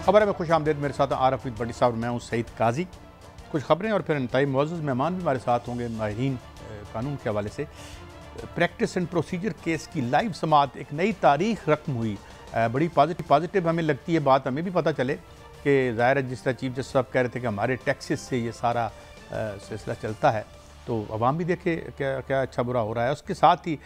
खबर में खुश आमदेद। मेरे साथ आरफ बड़ी साहब, मैं हूँ सईद काजी। कुछ खबरें और फिर इंतहाई मुअज़्ज़ज़ मेहमान भी हमारे साथ होंगे माहिरीन कानून के हवाले से। प्रैक्टिस एंड प्रोसीजर केस की लाइव समाअत, एक नई तारीख रकम हुई। बड़ी पॉजिटिव हमें लगती है बात। हमें भी पता चले कि ज़ाहिर है जिस तरह चीफ जस्टिस साहब कह रहे थे कि हमारे टैक्सेस से ये सारा सिलसिला चलता है, तो अवाम भी देखे क्या क्या अच्छा बुरा हो रहा है। उसके साथ ही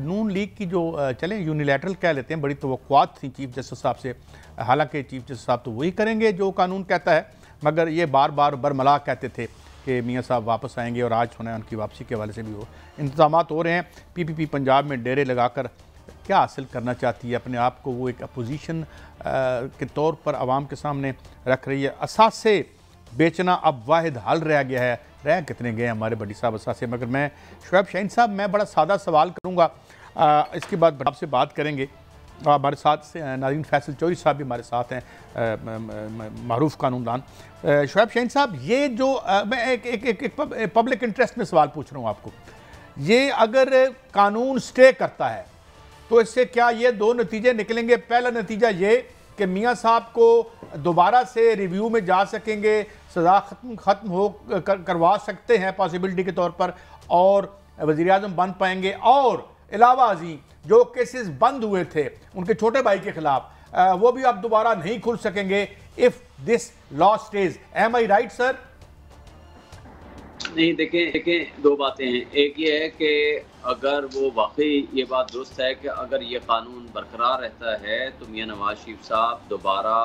नून लीग की जो चलें यूनिलैटरल कह लेते हैं, बड़ी तवक्कुआत थी चीफ जस्टिस साहब से। हालांकि चीफ जस्टिस साहब तो वही करेंगे जो कानून कहता है, मगर ये बार बार बरमला कहते थे कि मियाँ साहब वापस आएंगे, और आज होना है उनकी वापसी के हवाले से भी वो इंतजामात हो रहे हैं। पीपीपी पंजाब में डेरे लगाकर क्या हासिल करना चाहती है, अपने आप को वो एक अपोजिशन के तौर पर आवाम के सामने रख रही है। असासे बेचना अब वाहिद हल रह गया है। रह कितने गए हमारे बड़ी साहब असासे, मगर मैं शुएब शाहीन साहब, मैं बड़ा सादा सवाल करूँगा, इसके बाद आपसे बात करेंगे। हमारे साथ से नाज़रीन फैसल चौधरी साहब भी हमारे साथ हैं, मारूफ कानूनदान। शुएब शाहीन साहब, ये जो मैं एक पब्लिक इंटरेस्ट में सवाल पूछ रहा हूँ आपको, ये अगर कानून स्टे करता है तो इससे क्या ये दो नतीजे निकलेंगे? पहला नतीजा ये कि मियाँ साहब को दोबारा से रिव्यू में जा सकेंगे, सज़ा ख़त्म हो करवा सकते हैं पॉसिबिलिटी के तौर पर, और वज़ीर आज़म बन पाएंगे, और अलावा अजी जो केसेस बंद हुए थे उनके छोटे भाई के खिलाफ, वो भी अब दोबारा नहीं खुल सकेंगे if this law stage. Am I right sir? नहीं, देखें दो बातें हैं। एक ये है कि अगर वो वाकई ये बात दुरुस्त है कि अगर ये कानून बरकरार रहता है तो मियां नवाज शरीफ साहब दोबारा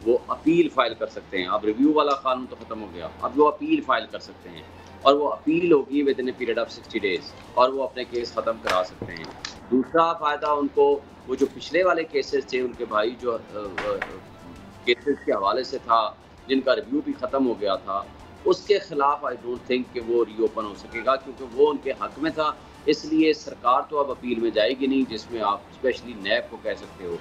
वो अपील फाइल कर सकते हैं। अब रिव्यू वाला कानून तो ख़त्म हो गया, अब वो अपील फाइल कर सकते हैं, और वो अपील होगी with in a period of 60 days, और वो अपने केस ख़त्म करा सकते हैं। दूसरा फ़ायदा उनको, वो जो पिछले वाले केसेस थे उनके भाई जो केसेस के हवाले से था, जिनका रिव्यू भी ख़त्म हो गया था, उसके खिलाफ आई डोंट थिंक कि वो रीओपन हो सकेगा, क्योंकि वो उनके हक में था। इसलिए सरकार तो अब अपील में जाएगी नहीं, जिसमें आप स्पेशली नैब को कह सकते हो।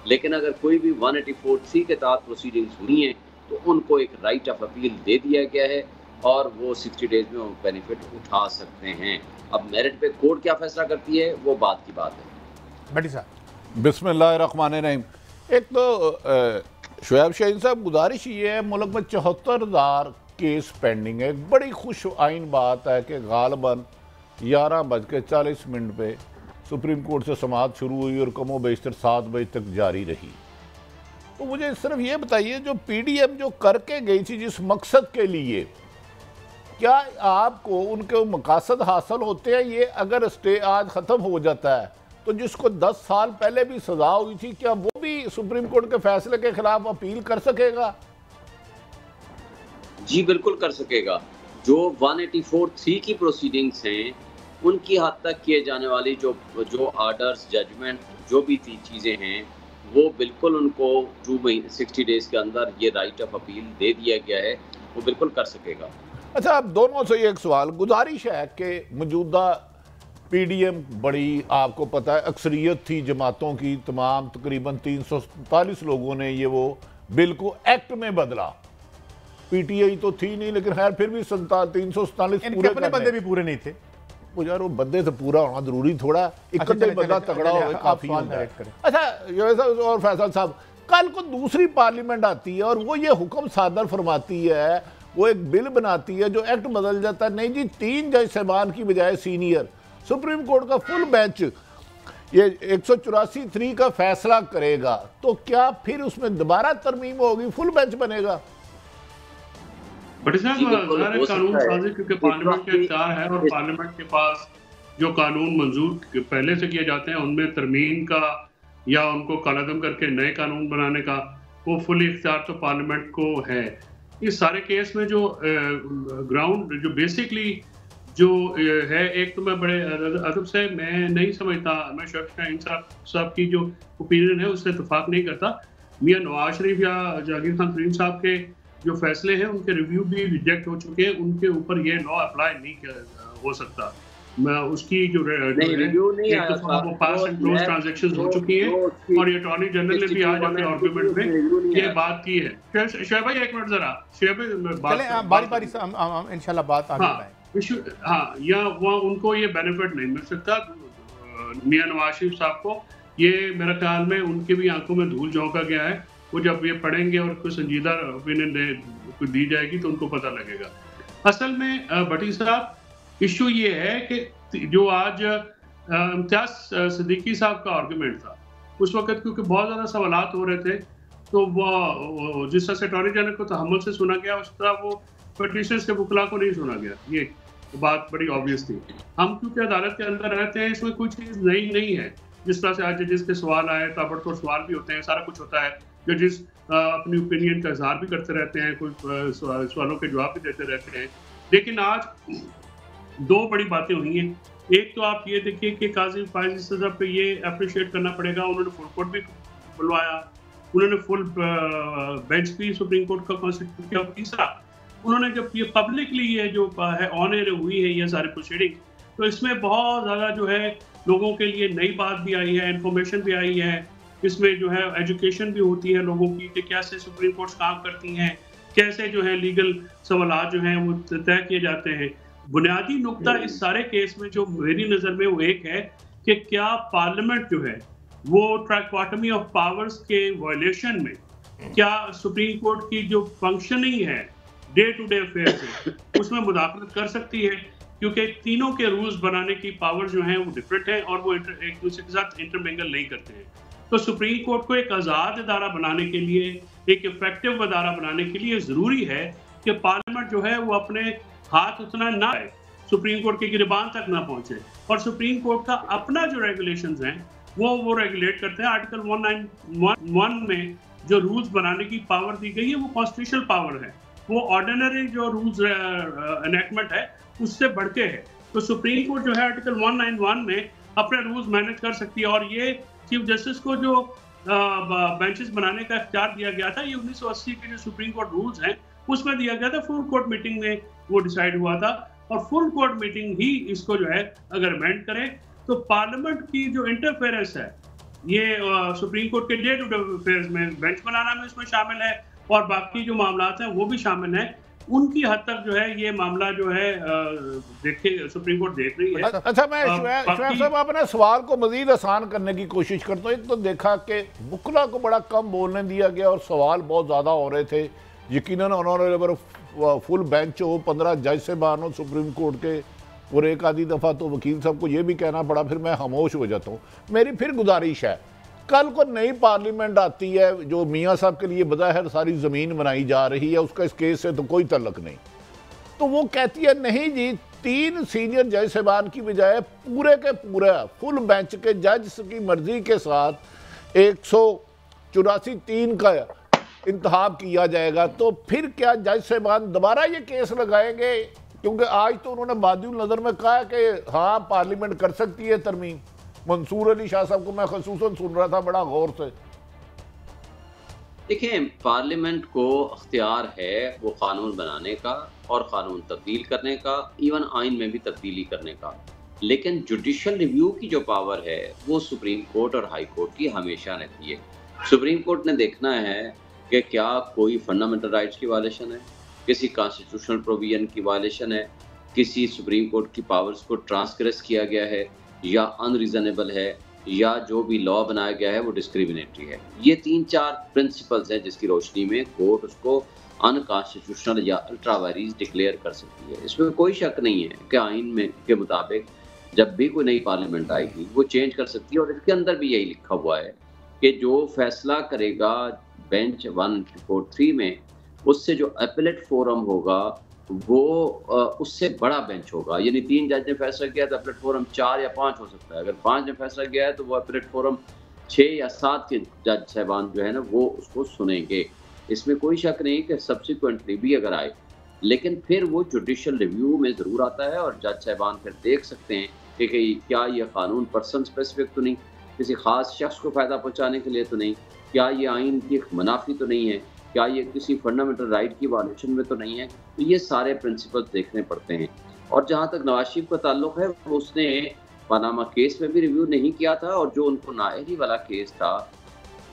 लेकिन अगर कोई भी 184(3) के तहत प्रोसीडिंग्स हुई हैं तो उनको एक राइट ऑफ अपील दे दिया गया है, और वो 60 डेज़ में वो बेनिफिट उठा सकते हैं। अब मेरिट पे कोर्ट क्या फैसला करती है वो बात की बात है। बड़ी साहब, बिस्मिल्लाहिर्रहमानिर्रहीम। एक तो शुएब शाहीन साहब, गुजारिश ये है, मुल्क में 74,000 केस पेंडिंग है। एक बड़ी खुश आइन बात है कि गालबन 11:40 पे सुप्रीम कोर्ट से समाअत शुरू हुई और कमो बेशतर 7 बजे तक जारी रही। तो मुझे सिर्फ ये बताइए, जो पीडीएम जो करके गई थी जिस मकसद के लिए, क्या आपको उनके मकासद हासिल होते हैं? ये अगर स्टे आज ख़त्म हो जाता है तो जिसको 10 साल पहले भी सज़ा हुई थी, क्या वो भी सुप्रीम कोर्ट के फैसले के खिलाफ अपील कर सकेगा? जी बिल्कुल कर सकेगा। जो 184(3) की प्रोसीडिंग्स हैं, उनकी हद तक किए जाने वाली जो आर्डर्स, जजमेंट, जो भी चीज़ें हैं, वो बिल्कुल उनको 60 डेज़ के अंदर ये राइट ऑफ अपील दे दिया गया है, वो बिल्कुल कर सकेगा। अच्छा, अब दोनों से एक सवाल, गुजारिश है कि मौजूदा पीडीएम बड़ी, आपको पता है, अक्सरियत थी जमातों की, तमाम तकरीबन 347 लोगों ने ये वो बिल को एक्ट में बदला। पीटीआई तो थी नहीं, लेकिन खैर फिर भी 347 पूरे अपने बंदे भी पूरे नहीं थे। वो यार, वो बंदे तो पूरा होना जरूरी, थोड़ा इकट्ठे बंदा तगड़ा हो काफी होता है। अच्छा और फैसल साहब, कल को दूसरी पार्लियामेंट आती है और वो ये हुक्म सादर फरमाती है, वो एक बिल बनाती है जो एक्ट बदल जाता है। नहीं जी, 3 जज साहबान की बजाय सीनियर सुप्रीम कोर्ट का फुल बेंच ये 184(3) का फैसला करेगा, तो क्या फिर उसमें दोबारा तरमीम होगी, फुल बेंच बनेगा? बड़े साहब, कानून साजी क्योंकि पार्लियामेंट के इख्तियार है, और पार्लियामेंट के पास जो कानून मंजूर पहले से किए जाते हैं उनमें तरमीम का या उनको कलअदम करके नए कानून बनाने का वो फुल इख्तियार तो पार्लियामेंट को है। इस सारे केस में जो ग्राउंड, जो बेसिकली जो है, एक तो मैं बड़े अदब से मैं नहीं समझता, मैं शुएब शाहीन साहब की जो ओपिनियन है उससे इत्तेफाक नहीं करता। मियां नवाज शरीफ या जहांगीर खान तरीन साहब के जो फैसले हैं उनके रिव्यू भी रिजेक्ट हो चुके हैं, उनके ऊपर ये लॉ अप्लाई नहीं हो सकता। मैं उसकी जो रिव्यू नहीं आया था, वो पास एंड क्लोज ट्रांजैक्शंस हो चुकी हैं, और ये अटॉर्नी जनरल ने भी आज अपने आर्गुमेंट में ये बात की है। शुएब भाई एक मिनट जरा, शुएब बारी इंशाल्लाह बात आगे बढ़ाएं। हाँ, या वो उनको ये बेनिफिट नहीं मिल सकता मियां नवाज शरीफ साहब को। ये मेरे ख्याल में उनकी भी आंखों में धूल झोंका गया है। वो जब ये पढ़ेंगे और कोई संजीदा ओपिनियन दी जाएगी तो उनको पता लगेगा। असल में भट्टी साहब इशू ये है कि जो आज इम्तियाज सिद्दीकी साहब का आर्गूमेंट था उस वक्त, क्योंकि बहुत ज़्यादा सवालात हो रहे थे, तो वो जिस तरह से अटॉर्नी जनरल को तहम्मुल से सुना गया उस तरह वो पिटीशनर्स के वकला को नहीं सुना गया। ये बात बड़ी ऑब्वियस थी। हम क्योंकि अदालत के अंदर रहते हैं, इसमें कोई चीज़ नई नहीं है। जिस तरह से आज जजेस के सवाल आए, ताबड़तोड़ सवाल भी होते हैं, सारा कुछ होता है। जजेस अपनी ओपिनियन का इजहार भी करते रहते हैं, कुछ सवालों के जवाब भी देते रहते हैं। लेकिन आज दो बड़ी बातें हुई हैं। एक तो आप ये देखिए कि काजी फायज सज़ा पे ये अप्रिशिएट करना पड़ेगा, उन्होंने फुल कोर्ट भी बुलवाया, उन्होंने फुल बेंच भी सुप्रीम कोर्ट का कॉन्स्टिट्यूट किया। तीसरा, उन्होंने जब ये पब्लिकली ये जो है ऑन एयर हुई है ये सारी प्रोसीडिंग, तो इसमें बहुत ज़्यादा जो है लोगों के लिए नई बात भी आई है, इन्फॉर्मेशन भी आई है। इसमें जो है एजुकेशन भी होती है लोगों की कि कैसे सुप्रीम कोर्ट काम करती हैं, कैसे जो है लीगल सवाल जो हैं वो तय किए जाते हैं। बुनियादी नुकता इस सारे केस में जो मेरी नज़र में वो एक है कि क्या पार्लियामेंट जो है वो ट्राइकोटमी ऑफ पावर्स के वायलेशन में क्या सुप्रीम कोर्ट की जो फंक्शनिंग है डे टू डे अफेयर से उसमें मुदाखलत कर सकती है, क्योंकि तीनों के रूल्स बनाने की पावर जो हैं वो डिफरेंट हैं और वो एक दूसरे के साथ इंटरमिंगल नहीं करते हैं। तो सुप्रीम कोर्ट को एक आज़ाद अदारा बनाने के लिए, एक इफेक्टिव अदारा बनाने के लिए ज़रूरी है कि पार्लियामेंट जो है वो अपने हाथ उतना ना आए, सुप्रीम कोर्ट के गिरबान तक ना पहुंचे। और सुप्रीम कोर्ट का अपना जो रेगुलेशंस हैं वो रेगुलेट करते हैं। आर्टिकल 191 में जो रूल्स बनाने की पावर दी गई है वो कॉन्स्टिट्यूशनल पावर है, वो ऑर्डिनरी जो रूल्स एनेक्टमेंट है उससे बढ़ के है। तो सुप्रीम कोर्ट जो है आर्टिकल 191 में अपने रूल्स मैनेज कर सकती है। और ये चीफ जस्टिस को जो बेंचेस बनाने का इख्तियार दिया गया था, ये 1980 के जो सुप्रीम कोर्ट रूल्स हैं उसमें दिया गया था, फुल कोर्ट मीटिंग में वो डिसाइड हुआ था। और फुल कोर्ट मीटिंग ही इसको जो है अगर अमेंड करे तो पार्लियामेंट की जो इंटरफेरेंस है ये सुप्रीम कोर्ट के डे टू डे अफेयर्स में बेंच बनाना में इसमें शामिल है और बाकी जो मामलात हैं वो भी शामिल हैं। उनकी हद तक जो है ये मामला जो है देखे सुप्रीम कोर्ट देख रही है। अच्छा, मैं शुएब साहब अपने सवाल को मजीद आसान करने की कोशिश करता हूँ। एक तो देखा कि वकला को बड़ा कम बोलने दिया गया और सवाल बहुत ज़्यादा हो रहे थे। यकीनन ऑनरेबल फुल बेंच हो, 15 जज साहबान हो सुप्रीम कोर्ट के, और एक आधी दफ़ा तो वकील साहब को ये भी कहना पड़ा, फिर मैं खामोश हो जाता हूँ। मेरी फिर गुजारिश है, कल को नई पार्लियामेंट आती है जो मियाँ साहब के लिए बज़ाहिर सारी ज़मीन बनाई जा रही है, उसका इस केस से तो कोई तल्लक नहीं, तो वो कहती है नहीं जी 3 सीनियर जज साहबान की बजाय पूरे के पूरे फुल बेंच के जज की मर्जी के साथ 184-3 का इंतखाब किया जाएगा। तो फिर क्या जज साहबान दोबारा ये केस लगाएंगे? क्योंकि आज तो उन्होंने बादिउल नज़र में कहा कि हाँ पार्लियामेंट कर सकती है तरमीम। मंसूर अली शाह साहब को मैं खसूसन सुन रहा था बड़ा गौर से। देखिए, पार्लियामेंट को अख्तियार है वो कानून बनाने का और कानून तब्दील करने का, इवन आइन में भी तब्दीली करने का, लेकिन जुडिशल रिव्यू की जो पावर है वो सुप्रीम कोर्ट और हाई कोर्ट की हमेशा रहती है। सुप्रीम कोर्ट ने देखना है कि क्या कोई फंडामेंटल राइट्स की वायलेशन है, किसी कॉन्स्टिट्यूशनल प्रोविजन की वायलेशन है, किसी सुप्रीम कोर्ट की पावर्स को ट्रांसग्रेस किया गया है या अनरीजनेबल है, या जो भी लॉ बनाया गया है वो डिस्क्रिमिनेटरी है। ये 3-4 प्रिंसिपल्स हैं जिसकी रोशनी में कोर्ट उसको अनकॉन्स्टिट्यूशनल या अल्ट्रा वायरीज डिक्लेयर कर सकती है। इसमें कोई शक नहीं है कि आइन में के मुताबिक जब भी कोई नई पार्लियामेंट आएगी वो चेंज कर सकती है। और इसके अंदर भी यही लिखा हुआ है कि जो फैसला करेगा बेंच 143 में, उससे जो अपीलेट फोरम होगा वो उससे बड़ा बेंच होगा। यानी 3 जज ने फैसला किया तो अपीलेट फोरम 4 या 5 हो सकता है। अगर 5 ने फैसला किया है तो वो अपीलेट फोरम 6 या 7 के जज साहबान जो है ना वो उसको सुनेंगे। इसमें कोई शक नहीं कि सब्सिक्वेंटली भी अगर आए, लेकिन फिर वो जुडिशल रिव्यू में ज़रूर आता है और जज साहबान फिर देख सकते हैं कि क्या ये कानून पर्सन स्पेसिफिक तो नहीं, किसी ख़ास शख्स को फ़ायदा पहुँचाने के लिए तो नहीं, क्या ये आइन की मुनाफी तो नहीं है, क्या ये किसी फंडामेंटल राइट की वायलेशन में तो नहीं है। तो ये सारे प्रिंसिपल्स देखने पड़ते हैं। और जहाँ तक नवाज शरीफ का ताल्लुक है, वो उसने पनामा केस में भी रिव्यू नहीं किया था और जो उनको नाअहली वाला केस था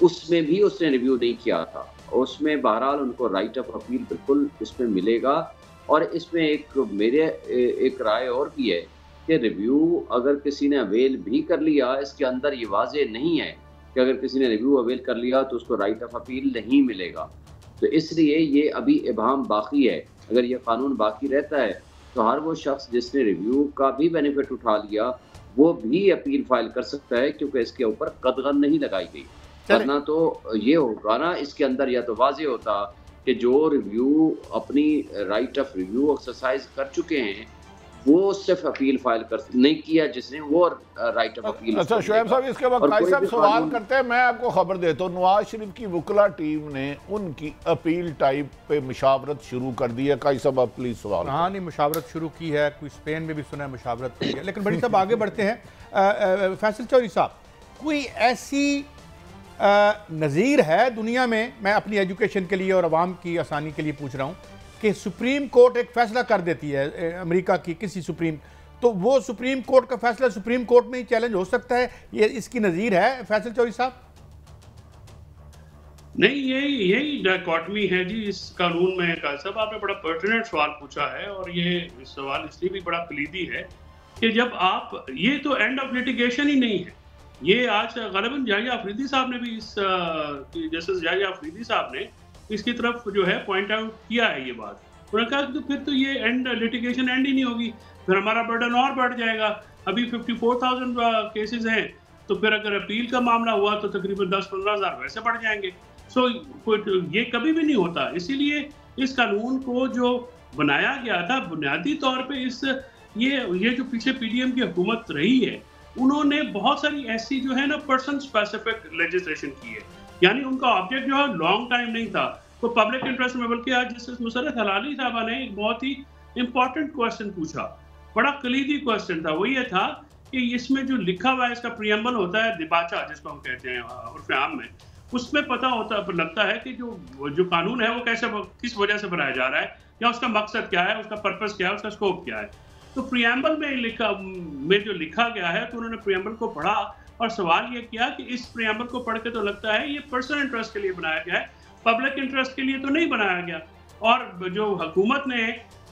उसमें भी उसने रिव्यू नहीं किया था। उसमें बहरहाल उनको राइट ऑफ अपील बिल्कुल इसमें मिलेगा। और इसमें एक राय और भी है कि रिव्यू अगर किसी ने अवेल भी कर लिया, इसके अंदर ये वाज़ेह नहीं है कि अगर किसी ने रिव्यू अवेल कर लिया तो उसको राइट ऑफ अपील नहीं मिलेगा। तो इसलिए ये अभी इबाहम बाकी है। अगर ये कानून बाकी रहता है तो हर वो शख्स जिसने रिव्यू का भी बेनिफिट उठा लिया वो भी अपील फाइल कर सकता है, क्योंकि इसके ऊपर कदगन नहीं लगाई गई। वरना तो ये होगा ना, इसके अंदर या तो वाज़ेह होता कि जो रिव्यू अपनी राइट ऑफ रिव्यू एक्सरसाइज कर चुके हैं वो सिर्फ अपील फाइल कर नहीं किया जिसने, वो राइट ऑफ अपील। अच्छा शुएब साहब, इसके बाद काजी साहब सवाल करते हैं, मैं आपको खबर देता हूँ नवाज शरीफ की वकला टीम ने उनकी अपील टाइप पे मुशावरत शुरू कर दी है। काजी साहब आप प्लीज सवाल। हाँ नहीं, मुशावरत शुरू की है, कोई स्पेन में भी सुना है मुशावरत की है, लेकिन बड़ी साहब आगे बढ़ते हैं। फैसल चौधरी साहब, कोई ऐसी नज़ीर है दुनिया में, मैं अपनी एजुकेशन के लिए और आवाम की आसानी के लिए पूछ रहा हूँ, कि सुप्रीम कोर्ट एक फैसला कर देती है अमेरिका की किसी सुप्रीम, तो वो सुप्रीम कोर्ट का फैसला सुप्रीम कोर्ट में ही चैलेंज हो सकता है, ये इसकी नज़ीर है फैसल चौधरी साहब? नहीं, यही डायकॉटमी है जी इस कानून में। काजी साहब आपने बड़ा पर्टिनेंट सवाल पूछा है, और ये सवाल इसलिए भी बड़ा कलीदी है कि जब आप, ये तो एंड ऑफ लिटिगेशन ही नहीं है। ये आज ग़ालिबन जाहिया अफरीदी साहब ने भी जस्टिस जाहिया अफरीदी साहब ने इसकी तरफ जो है पॉइंट आउट किया है ये बात। उन्होंने कहा कि तो फिर तो ये लिटिगेशन एंड ही नहीं होगी, फिर हमारा बर्डन और बढ़ जाएगा। अभी 54,000 केसेस हैं, तो फिर अगर अपील का मामला हुआ तो तकरीबन 10-15 हज़ार वैसे बढ़ जाएंगे। सो ये कभी भी नहीं होता। इसीलिए इस कानून को जो बनाया गया था बुनियादी तौर पर ये जो पीछे PDM की हुकूमत रही है, उन्होंने बहुत सारी ऐसी जो है ना पर्सन स्पेसिफिक लेजिस्लेशन की है। यानी उनका ऑब्जेक्ट जो है लॉन्ग टाइम नहीं था, तो पब्लिक इंटरेस्ट में, बल्कि आज जस्टिस मुशर्रफ हलाली साहबा ने एक बहुत ही इंपॉर्टेंट क्वेश्चन पूछा, बड़ा कलीदी क्वेश्चन था। वो ये था कि इसमें जो लिखा हुआ है, इसका प्रियम्बल होता है दिबाचा जिसको हम कहते हैं उर्फ आम में, उसमें पता होता लगता है कि जो कानून है वो किस वजह से बनाया जा रहा है, या उसका मकसद क्या है, उसका पर्पस क्या है, उसका स्कोप क्या है। तो प्रियम्बल में जो लिखा गया है, तो उन्होंने प्रियम्बल को पढ़ा और सवाल ये किया कि इस प्रियम्बल को पढ़ के तो लगता है ये पर्सनल इंटरेस्ट के लिए बनाया गया है, पब्लिक इंटरेस्ट के लिए तो नहीं बनाया गया। और जो हुकूमत ने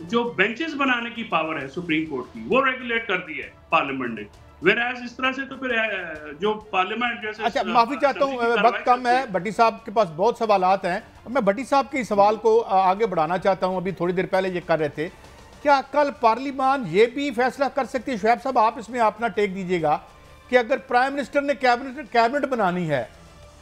जो बेंचेस बनाने की पावर है सुप्रीम कोर्ट की, वो रेगुलेट कर दी है पार्लियामेंट ने। वेराज इस तरह से तो फिर जो पार्लियामेंट जैसे, अच्छा माफी चाहता हूँ, वक्त कम है, भट्टी साहब के पास बहुत सवालात हैं, मैं भट्टी साहब के सवाल को आगे बढ़ाना चाहता हूँ। अभी थोड़ी देर पहले ये कर रहे थे, क्या कल पार्लियामान ये भी फैसला कर सकती है, शुएब साहब आप इसमें अपना टेक दीजिएगा, कि अगर प्राइम मिनिस्टर ने कैबिनेट बनानी है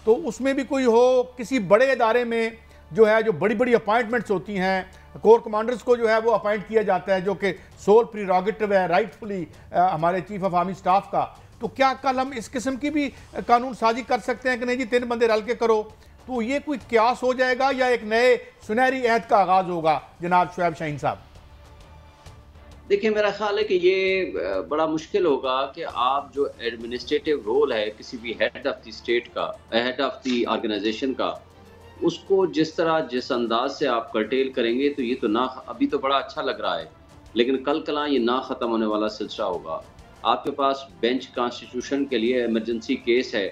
तो उसमें भी कोई हो, किसी बड़े इदारे में जो है, जो बड़ी बड़ी अपॉइंटमेंट्स होती हैं, कोर कमांडर्स को जो है वो अपॉइंट किया जाता है, जो कि सोल प्रीरोगेटिव है राइटफुली हमारे चीफ ऑफ आर्मी स्टाफ का, तो क्या कल हम इस किस्म की भी कानून साजी कर सकते हैं कि नहीं जी 3 बंदे रल के करो, तो ये कोई क्यास हो जाएगा या एक नए सुनहरी अहद का आगाज होगा जनाब शुएब शाहीन साहब? देखिए, मेरा ख्याल है कि ये बड़ा मुश्किल होगा कि आप जो एडमिनिस्ट्रेटिव रोल है किसी भी हेड ऑफ द स्टेट का, हेड ऑफ द ऑर्गेनाइजेशन का, उसको जिस अंदाज से आप कर्टेल करेंगे, तो ये तो ना, अभी तो बड़ा अच्छा लग रहा है, लेकिन कल कला ये ना ख़त्म होने वाला सिलसिला होगा। आपके पास बेंच कॉन्स्टिट्यूशन के लिए इमरजेंसी केस है,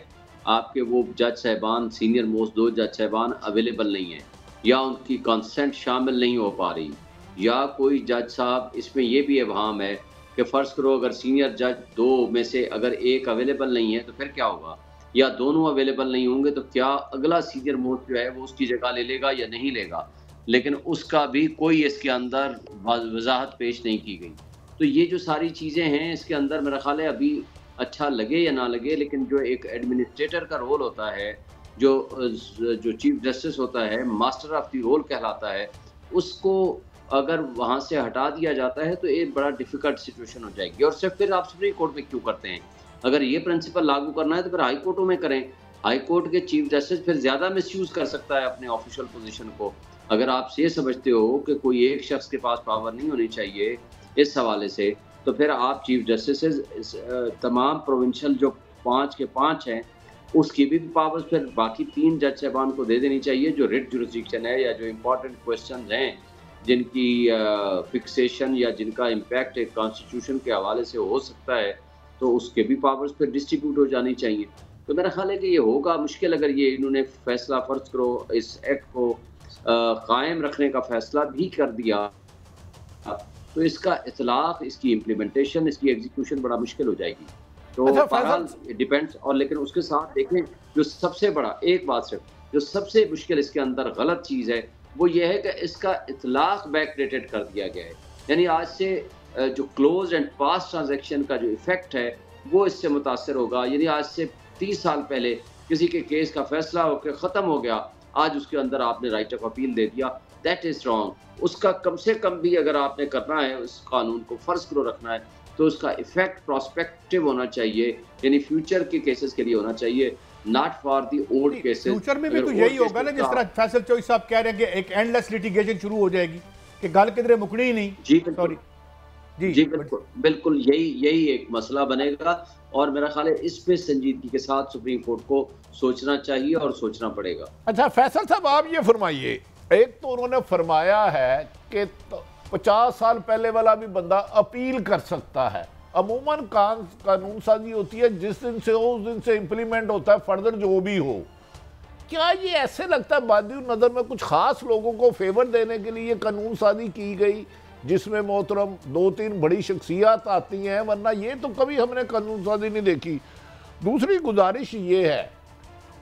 आपके वो जज साहबान, सीनियर मोस्ट 2 जज साहबान अवेलेबल नहीं है, या उनकी कंसेंट शामिल नहीं हो पा रही, या कोई जज साहब, इसमें यह भी इब्हाम है कि फ़र्ज़ करो अगर सीनियर जज 2 में से अगर एक अवेलेबल नहीं है तो फिर क्या होगा, या दोनों अवेलेबल नहीं होंगे तो क्या अगला सीनियर मोस्ट जो है वो उसकी जगह ले लेगा या नहीं लेगा, लेकिन उसका भी कोई इसके अंदर वजाहत पेश नहीं की गई। तो ये जो सारी चीज़ें हैं इसके अंदर मेरा ख्याल है अभी अच्छा लगे या ना लगे, लेकिन जो एक एडमिनिस्ट्रेटर का रोल होता है, जो चीफ जस्टिस होता है, मास्टर ऑफ द रोल कहलाता है, उसको अगर वहाँ से हटा दिया जाता है तो एक बड़ा डिफ़िकल्ट सिचुएशन हो जाएगी। और सिर्फ फिर आप सुप्रीम कोर्ट में क्यों करते हैं? अगर ये प्रिंसिपल लागू करना है तो फिर हाई कोर्टों में करें। हाई कोर्ट के चीफ जस्टिस फिर ज़्यादा मिसयूज़ कर सकता है अपने ऑफिशियल पोजीशन को। अगर आप ये समझते हो कि कोई एक शख्स के पास पावर नहीं होनी चाहिए इस हवाले से, तो फिर आप चीफ जस्टिस तमाम प्रोविंशियल जो 5 के 5 हैं उसकी भी पावर्स फिर बाकी 3 जज साहबान को दे देनी चाहिए, जो रिट जुरिस्डिक्शन है या जो इम्पोर्टेंट क्वेश्चन हैं जिनकी फिक्सेशन या जिनका इम्पैक्ट एक कॉन्स्टिट्यूशन के हवाले से हो सकता है, तो उसके भी पावर्स फिर डिस्ट्रीब्यूट हो जानी चाहिए। तो मेरा ख्याल है कि ये होगा मुश्किल अगर ये इन्होंने फैसला फ़र्ज करो इस एक्ट को कायम रखने का फैसला भी कर दिया, तो इसका इतलाक़, इसकी इम्प्लीमेंटेशन, इसकी एग्जीक्यूशन बड़ा मुश्किल हो जाएगी। तो बहरहाल डिपेंड्स। और लेकिन उसके साथ देखें जो सबसे बड़ा एक बात सिर्फ जो सबसे मुश्किल इसके अंदर गलत चीज़ है वो ये है कि इसका इतलाक बैकडेटेड कर दिया गया है। यानी आज से जो क्लोज एंड पास ट्रांजैक्शन का जो इफेक्ट है वो इससे मुतासर होगा। यानी आज से 30 साल पहले किसी के केस का फैसला होकर ख़त्म हो गया, आज उसके अंदर आपने राइट ऑफ अपील दे दिया, दैट इज़ रॉन्ग। उसका कम से कम भी अगर आपने करना है, उस कानून को फ़र्ज करो रखना है, तो उसका इफेक्ट प्रोस्पेक्टिव होना चाहिए, यानी फ्यूचर के केसेस के लिए होना चाहिए, not for the old cases. Future में भी तो यही होगा ना, जिस तरह फैसल चौधरी साहब कह रहे हैं कि एक एंडलेस लिटिगेशन शुरू हो जाएगी कि गल किधरे मुकनी ही नहीं। जी सॉरी जी बिल्कुल बिल्कुल यही एक मसला बनेगा और मेरा ख्याल है इस पे संजीदगी के साथ सुप्रीम कोर्ट को सोचना चाहिए और सोचना पड़ेगा। अच्छा फैसल साहब आप ये फरमाइए, एक तो उन्होंने फरमाया है कि 50 साल पहले वाला भी बंदा अपील कर सकता है। अमूमन कानून साजी होती है जिस दिन से हो उस दिन से इम्प्लीमेंट होता है, फर्दर जो भी हो। क्या ये ऐसे लगता है बादी नज़र में कुछ खास लोगों को फेवर देने के लिए कानून साजी की गई जिसमें मोहतरम 2-3 बड़ी शख्सियात आती हैं, वरना ये तो कभी हमने कानून साजी नहीं देखी। दूसरी गुजारिश ये है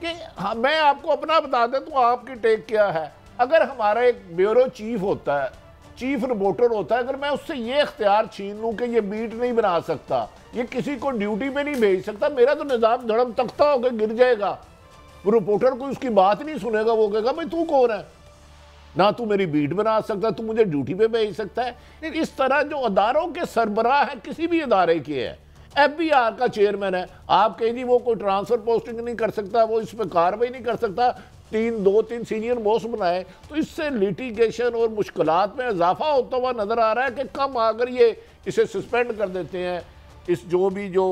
कि हाँ, मैं आपको अपना बता दें तो आपकी टेक क्या है। अगर हमारा एक ब्यूरो चीफ होता है, चीफ रिपोर्टर होता है, अगर मैं उससे ये इख्तियार छीन लूँ कि ये बीट नहीं बना सकता, ये किसी को ड्यूटी पे नहीं भेज सकता, मेरा तो निज़ाम धड़म तख्ता होकर गिर जाएगा। वो रिपोर्टर कोई उसकी बात नहीं सुनेगा, वो कहेगा भाई तू कौन है, ना तू मेरी बीट बना सकता, तू मुझे ड्यूटी पे भेज सकता है। इस तरह जो अदारों के सरबराह है किसी भी अदारे के है, FBI का चेयरमैन है, आप कहें जी वो कोई ट्रांसफर पोस्टिंग नहीं कर सकता, वो इस पर कार्रवाई नहीं कर सकता, 2-3 सीनियर मोस्ट बनाए, तो इससे लिटिगेशन और मुश्किलात में इजाफा होता हुआ नजर आ रहा है कि कम अगर ये इसे सस्पेंड कर देते हैं, इस जो भी जो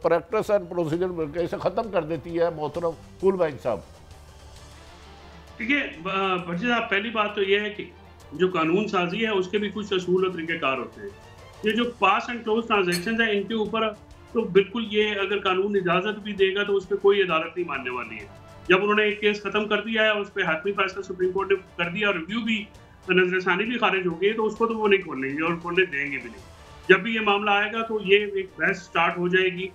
प्रैक्टिस एंड प्रोसीजर इसे ख़त्म कर देती है मोहतरम कुलबाइन साहब। देखिए भट्टी साहब, पहली बात तो ये है कि जो कानून साजी है उसके भी कुछ असूल और तरीक़ेकार होते हैं। ये जो पास एंड क्लोज ट्रांजैक्शन है इनके ऊपर तो बिल्कुल ये अगर कानून इजाज़त भी देगा तो उस पर कोई अदालत नहीं मानने वाली है। जब उन्होंने एक केस ख़त्म कर दिया है, उस पर हतमी फैसला सुप्रीम कोर्ट ने कर दिया और रिव्यू भी नजरसानी भी खारिज हो गई है, तो उसको तो वो नहीं खोलेंगे और खोलने देंगे भी नहीं। जब भी ये मामला आएगा तो ये एक बहस स्टार्ट हो जाएगी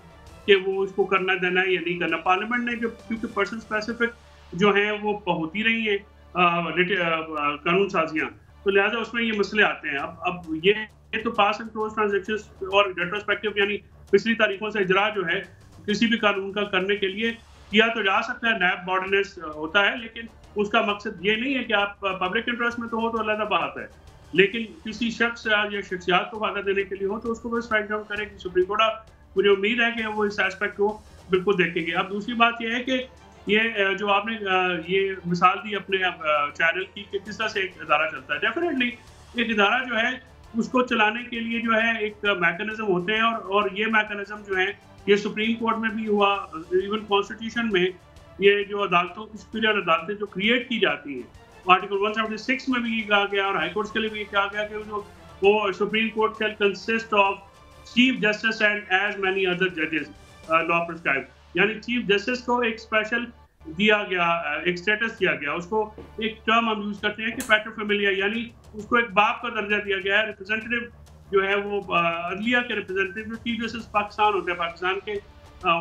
कि वो इसको करना देना है या नहीं करना। पार्लियामेंट ने जो क्योंकि पर्सन स्पेसिफिक जो हैं वो होती रही है कानून साजियाँ, तो लिहाजा उसमें ये मसले आते हैं। अब ये तो पास एंड क्लोज ट्रांजैक्शन और रेट्रोस्पेक्टिव यानी पिछली तारीखों से इजरा जो है किसी भी कानून का करने के लिए किया तो जा सकता है, नैब ऑर्डिनेंस होता है, लेकिन उसका मकसद ये नहीं है कि आप पब्लिक इंटरेस्ट में तो हो तो अलग बात है, लेकिन किसी शख्स या शख्सियात को फायदा देने के लिए हो तो उसको बस स्ट्राइक डाउन करेगी सुप्रीम कोर्ट। मुझे उम्मीद है कि वो इस एस्पेक्ट को बिल्कुल देखेंगे। अब दूसरी बात यह है कि ये जो आपने ये मिसाल दी अपने चैनल की कि किस तरह से एक इदारा चलता है, डेफिनेटली एक इदारा जो है उसको चलाने के लिए जो है एक मैकेनिज्म होते हैं और ये मैकेनिज्म जो है ये सुप्रीम कोर्ट में भी हुआ, इवन कॉन्स्टिट्यूशन में ये जो अदालतों की सुपीरियर अदालतें जो क्रिएट की जाती हैं, आर्टिकल 176 में भी ये कहा गया और हाई कोर्ट के लिए भी कहा गया कि जो वो supreme court shall consist of chief justice and as many other जजेस लॉ प्रिस्क्राइब, यानी चीफ जस्टिस को एक स्पेशल दिया गया, एक स्टेटस दिया गया, उसको एक टर्म हम यूज करते हैं कि पैटर फैमिलिया, यानी उसको एक बाप का दर्जा दिया गया है। रिप्रेजेंटेटिव जो है वो अदलिया के रिप्रेजेंटेटिव चीफ जस्टिस पाकिस्तान होते हैं, पाकिस्तान के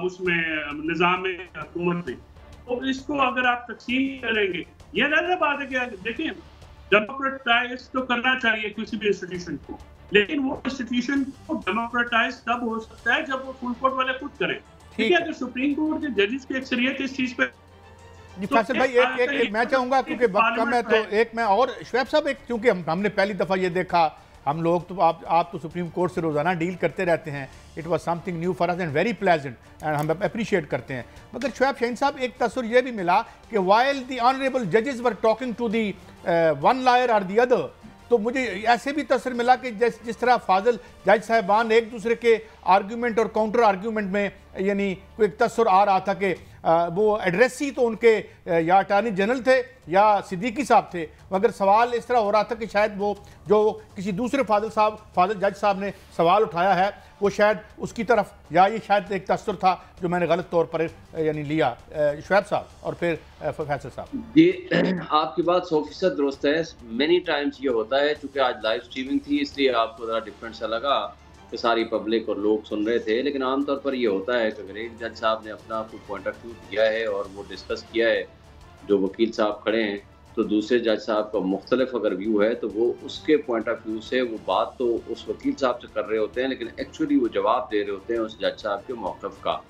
उसमें निज़ाम में हुकूमत में, तो इसको अगर आप तकसीम करेंगे, ये अलग बात है कि देखिए डेमोक्रेटाइज तो करना चाहिए किसी भी इंस्टीट्यूशन को, लेकिन वो इंस्टीट्यूशन को डेमोक्रेटाइज तब हो सकता है जब वो फुल कोर्ट वाले खुद करें। ठीक है, अगर सुप्रीम कोर्ट के जजेस की अक्सरियत इस चीज पे फैसल भाई एक मैं चाहूंगा क्योंकि वक्त कम है, तो एक मैं और शुएब साहब, एक क्योंकि हमने पहली दफ़ा ये देखा, हम लोग तो आप तो सुप्रीम कोर्ट से रोज़ाना डील करते रहते हैं, it was something new for us and very pleasant and हम अप्रिशिएट करते हैं। मगर शुएब शाहीन साहब, एक तस्वीर ये भी मिला कि वाइल द ऑनरेबल जजेस were talking to the one lawyer और दी अदर, तो मुझे ऐसे भी तस्वीर मिला कि जिस तरह फाजिल जज साहबान एक दूसरे के आर्ग्यूमेंट और काउंटर आर्ग्यूमेंट में यानी कोई एक तस्वीर आ रहा था कि वो एड्रेस ही तो उनके या अटॉर्नी जनरल थे या सिद्दीकी साहब थे, मगर सवाल इस तरह हो रहा था कि शायद वो जो किसी दूसरे फाजिल जज साहब ने सवाल उठाया है वो शायद उसकी तरफ, या ये शायद एक तस्वीर था जो मैंने गलत तौर पर यानी लिया। शुएब साहब और फिर फैसल साहब। ये आपकी बात 100% दुरुस्त है। मैनी टाइम्स ये होता है, चूँकि आज लाइव स्ट्रीमिंग थी इसलिए आपको ज़रा डिफरेंट सा लगा कि सारी पब्लिक और लोग सुन रहे थे, लेकिन आमतौर पर ये होता है कि अगर एक जज साहब ने अपना कोई पॉइंट ऑफ व्यू दिया है और वो डिस्कस किया है, जो वकील साहब खड़े हैं, तो दूसरे जज साहब का मुख्तलिफ अगर व्यू है तो वो उसके पॉइंट ऑफ व्यू से वो बात तो उस वकील साहब से कर रहे होते हैं, लेकिन एक्चुअली वो जवाब दे रहे होते हैं उस जज साहब के मौक़िफ़ का।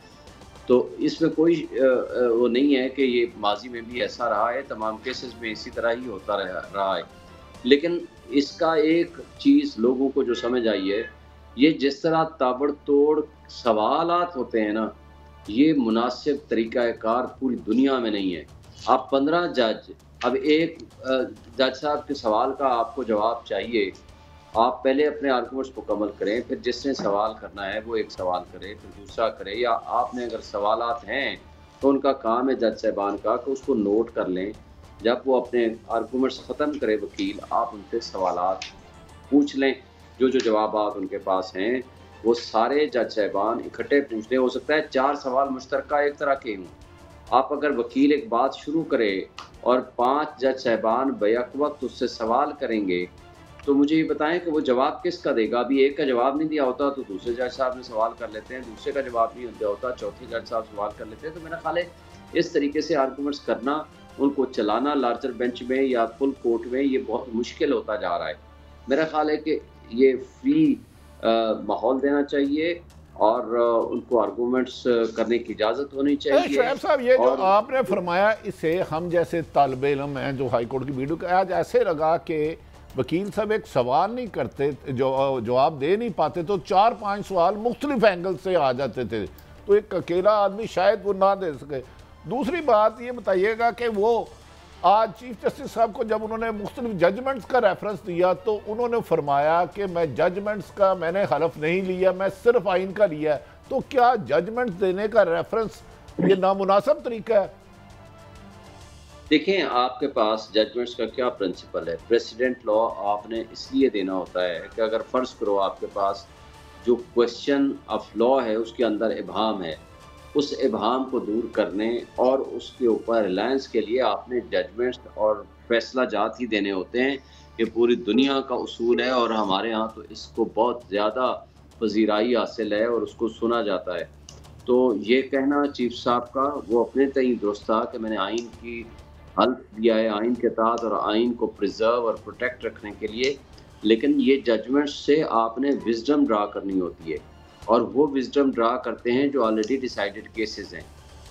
तो इसमें कोई वो नहीं है कि ये माजी में भी ऐसा रहा है, तमाम केसेस में इसी तरह ही होता रहा है। लेकिन इसका एक चीज़ लोगों को जो समझ आई है, ये जिस तरह ताबड़तोड़ सवालात होते हैं ना, ये मुनासिब तरीक़ाकार पूरी दुनिया में नहीं है। आप 15 जज, अब एक जज साहब के सवाल का आपको जवाब चाहिए, आप पहले अपने आर्गूमेंट्स मुकम्मल करें, फिर जिसने सवाल करना है वो एक सवाल करे, फिर दूसरा करे, या आपने अगर सवालात हैं तो उनका काम है जज साहबान का कि उसको नोट कर लें। जब वो अपने आर्गूमेंट्स ख़त्म करे वकील, आप उनसे सवालात पूछ लें, जो जो जवाबात उनके पास हैं वो सारे जज साहबान इकट्ठे पूछ लें। हो सकता है 4 सवाल मुश्तरका एक तरह के हों। आप अगर वकील एक बात शुरू करे और 5 जज साहबान बैक वक्त उससे सवाल करेंगे, तो मुझे ये बताएं कि वो जवाब किसका देगा। अभी एक का जवाब नहीं दिया होता तो दूसरे जज साहब ने सवाल कर लेते हैं, दूसरे का जवाब नहीं दिया होता चौथे जज साहब सवाल कर लेते हैं। तो मेरा ख्याल है इस तरीके से आर्गूमेंट्स करना, उनको चलाना लार्जर बेंच में या फुल कोर्ट में, ये बहुत मुश्किल होता जा रहा है। मेरा ख्याल है कि ये फ्री माहौल देना चाहिए और उनको आर्गूमेंट्स करने की इजाज़त होनी चाहिए। शुएब साहब, ये जो आपने फरमाया, इससे हम जैसे तालिब इल्म हैं जो हाई कोर्ट की वीडियो का, आज ऐसे लगा कि वकील साहब एक सवाल नहीं करते, जो जवाब दे नहीं पाते, तो 4-5 सवाल मुख्तलिफ एंगल से आ जाते थे, तो एक अकेला आदमी शायद वो ना दे सके। दूसरी बात ये बताइएगा कि वो आज चीफ जस्टिस साहब को जब उन्होंने मुख्तलिफ जजमेंट्स का रेफरेंस दिया तो उन्होंने फरमाया कि मैं जजमेंट्स का मैंने हलफ नहीं लिया, मैं सिर्फ आइन का लिया। तो क्या जजमेंट्स देने का रेफरेंस ये नामुनासिब तरीका है? देखें, आपके पास जजमेंट्स का क्या प्रिंसिपल है। प्रेसिडेंट लॉ आपने इसलिए देना होता है कि अगर फ़र्ज़ करो आपके पास जो क्वेश्चन ऑफ लॉ है उसके अंदर इबहम है, उस इबहम को दूर करने और उसके ऊपर रिलायंस के लिए आपने जजमेंट्स और फैसला जात ही देने होते हैं। ये पूरी दुनिया का उसूल है और हमारे यहाँ तो इसको बहुत ज़्यादा पजीराई हासिल है और उसको सुना जाता है। तो ये कहना चीफ साहब का वो अपने तय दुरुस्त था कि मैंने आइन की हल्फ दिया है, आइन के तहत और आइन को प्रिजर्व और प्रोटेक्ट रखने के लिए, लेकिन ये जजमेंट से आपने विजडम ड्रा करनी होती है और वो विजडम ड्रा करते हैं जो ऑलरेडी डिसाइडेड केसेस हैं।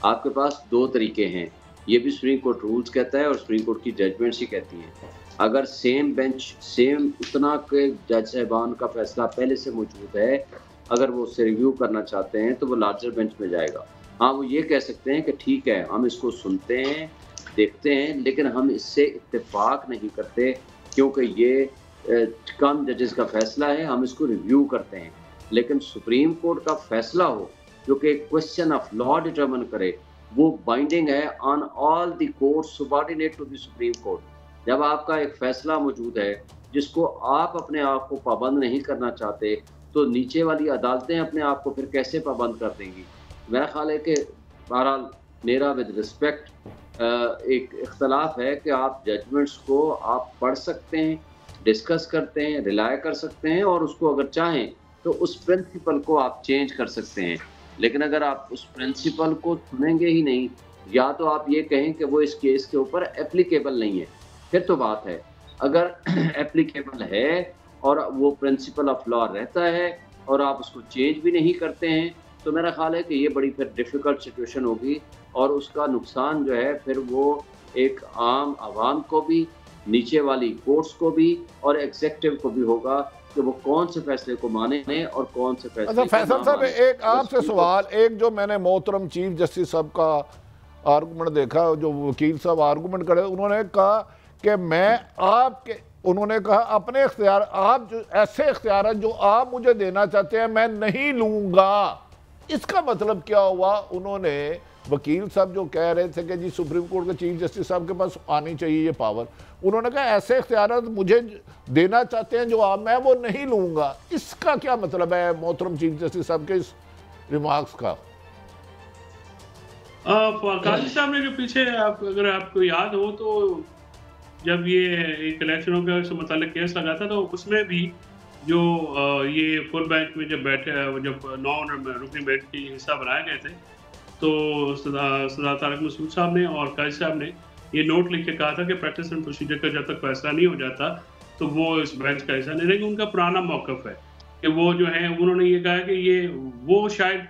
आपके पास 2 तरीके हैं, ये भी सुप्रीम कोर्ट रूल्स कहता है और सुप्रीम कोर्ट की जजमेंट्स ही कहती हैं। अगर सेम बेंच सेम उतना के जज साहबान का फैसला पहले से मौजूद है, अगर वो उससे रिव्यू करना चाहते हैं तो वो लार्जर बेंच में जाएगा। हाँ, वो ये कह सकते हैं कि ठीक है हम इसको सुनते हैं, देखते हैं, लेकिन हम इससे इत्तेफाक नहीं करते क्योंकि ये कम जजेस का फैसला है, हम इसको रिव्यू करते हैं। लेकिन सुप्रीम कोर्ट का फैसला हो जो कि क्वेश्चन ऑफ लॉ डिटरमिन करे, वो बाइंडिंग है on all the court subordinate to the supreme court. जब आपका एक फैसला मौजूद है जिसको आप अपने आप को पाबंद नहीं करना चाहते, तो नीचे वाली अदालतें अपने आप को फिर कैसे पाबंद कर देंगी। मेरा ख्याल है कि बहरहाल मेरा विद रिस्पेक्ट एक इख्तलाफ है कि आप जजमेंट्स को आप पढ़ सकते हैं, डिस्कस करते हैं, रिलाय कर सकते हैं और उसको अगर चाहें तो उस प्रिंसिपल को आप चेंज कर सकते हैं। लेकिन अगर आप उस प्रिंसिपल को सुनेंगे ही नहीं, या तो आप ये कहें कि वो इस केस के ऊपर एप्लीकेबल नहीं है, फिर तो बात है। अगर एप्लीकेबल है और वो प्रिंसिपल ऑफ लॉ रहता है और आप उसको चेंज भी नहीं करते हैं, तो मेरा ख्याल है कि ये बड़ी फिर डिफ़िकल्ट सिचुएशन होगी और उसका नुकसान जो है फिर वो एक आम आवाम को भी, नीचे वाली कोर्ट्स को भी और एग्जीक्यूटिव को भी होगा कि वो कौन से फैसले को माने और कौन से फैसले। अच्छा फैसल साहब, एक आपसे सवाल, एक जो मैंने मोहतरम चीफ जस्टिस साहब का आर्गूमेंट देखा, जो वकील साहब आर्गूमेंट करे, उन्होंने कहा कि मैं आपके, उन्होंने कहा अपने इख्तियार, आप जो ऐसे इख्तियार जो आप मुझे देना चाहते हैं मैं नहीं लूँगा। इसका मतलब क्या हुआ? उन्होंने वकील साहब जो कह रहे थे कि जी सुप्रीम कोर्ट के चीफ जस्टिस साहब के पास आनी चाहिए ये पावर, उन्होंने कहा ऐसे इख्तियार मुझे देना चाहते हैं जो आप, मैं वो नहीं लूँगा। इसका क्या मतलब है मोहतरम चीफ जस्टिस साहब के इस रिमार्क्स का? काजी साहब ने जो पीछे अगर आपको याद हो तो जब ये एक इलेक्शनों के मुतालिक केस लगा था तो उसमें भी जो ये फुल बेंच में जब बैठे, जब 9 रुकनी बेंच के हिस्सा बनाए गए थे, तो सरदार तारिक मसूद साहब ने और काजी साहब ने ये नोट लिख के कहा था कि प्रैक्टिस एंड प्रोसीजर का जब तक फैसला नहीं हो जाता तो वो इस बेंच का हिस्सा नहीं रहेगी। उनका पुराना मौक़िफ़ है कि वो जो है, उन्होंने ये कहा कि ये वो शायद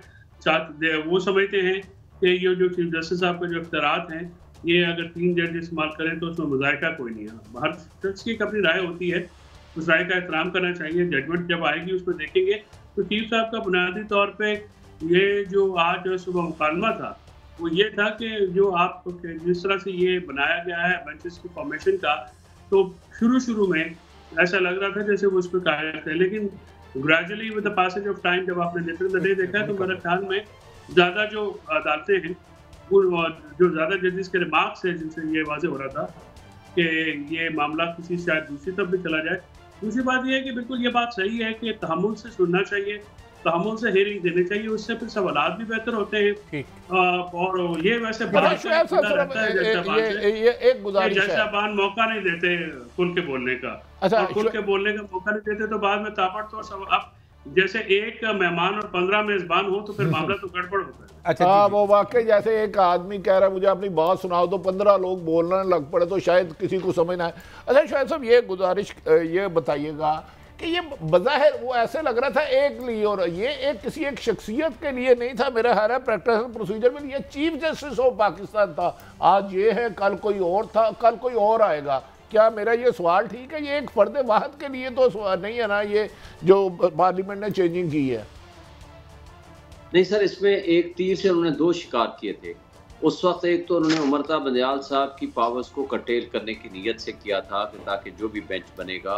वो समझते हैं कि ये जो चीफ जस्टिस साहब के जो इख्तियारात हैं, ये अगर 3 जज इस्तेमाल करें तो उसमें मज़ायका कोई नहीं है। हर शख्स की अपनी राय होती है, उस राय का एहतराम करना चाहिए। जजमेंट जब आएगी उसमें देखेंगे। तो चीफ साहब का बुनियादी तौर पे ये जो आज सुबह मुकालमा था वो ये था कि जो आप जिस तरह से ये बनाया गया है बेंचेस की फॉर्मेशन का, तो शुरू में ऐसा लग रहा था जैसे वो उस पर कायल थे, लेकिन gradually with the passage of time जब आपने लेटर द डे देखा तो मेरे ख्याल में ज़्यादा जो अदालतें हैं, जो ज़्यादा जजेस के रिमार्क्स हैं जिनसे ये वाज़ेह हो रहा था कि ये मामला किसी शायद दूसरी तरफ भी चला जाए। दूसरी बात यह है कि बिल्कुल ये बात सही है कि तहम्मुल से सुनना चाहिए, तहम्मुल से हेयरिंग देनी चाहिए, उससे फिर सवालात भी बेहतर होते हैं। और ये वैसे एक गुजारिश है, जैसा मौका नहीं देते खुल के बोलने का। अच्छा, खुल के बोलने का मौका नहीं देते तो बाद में ताबड़तोड़ अब जैसे एक मेहमान और 15 मेजबान हो तो फिर मामला तो गड़बड़ होता है। अच्छा, हाँ, वो वाकई जैसे एक आदमी कह रहा है मुझे अपनी बात सुनाओ तो 15 लोग बोलने लग पड़े तो शायद किसी को समझ ना आए। अच्छा शायद साहब, ये गुजारिश ये बताइएगा कि ये बज़ाहिर वो ऐसे लग रहा था एक लिए, और ये एक किसी एक शख्सियत के लिए नहीं था। मेरा ख्याल है प्रैक्टिस प्रोसीजर में ये चीफ जस्टिस ऑफ पाकिस्तान था, आज ये है, कल कोई और था, कल कोई और आएगा। क्या मेरा ये सवाल ठीक है? ये एक फर्द वाहद के लिए तो सवाल नहीं है ना, ये जो पार्लियामेंट ने चेंजिंग की है। नहीं सर, इसमें एक तीर से उन्होंने 2 शिकार किए थे। उस वक्त एक तो उन्होंने उमरता बंदयाल साहब की पावर्स को कटेल करने की नीयत से किया था कि ताकि जो भी बेंच बनेगा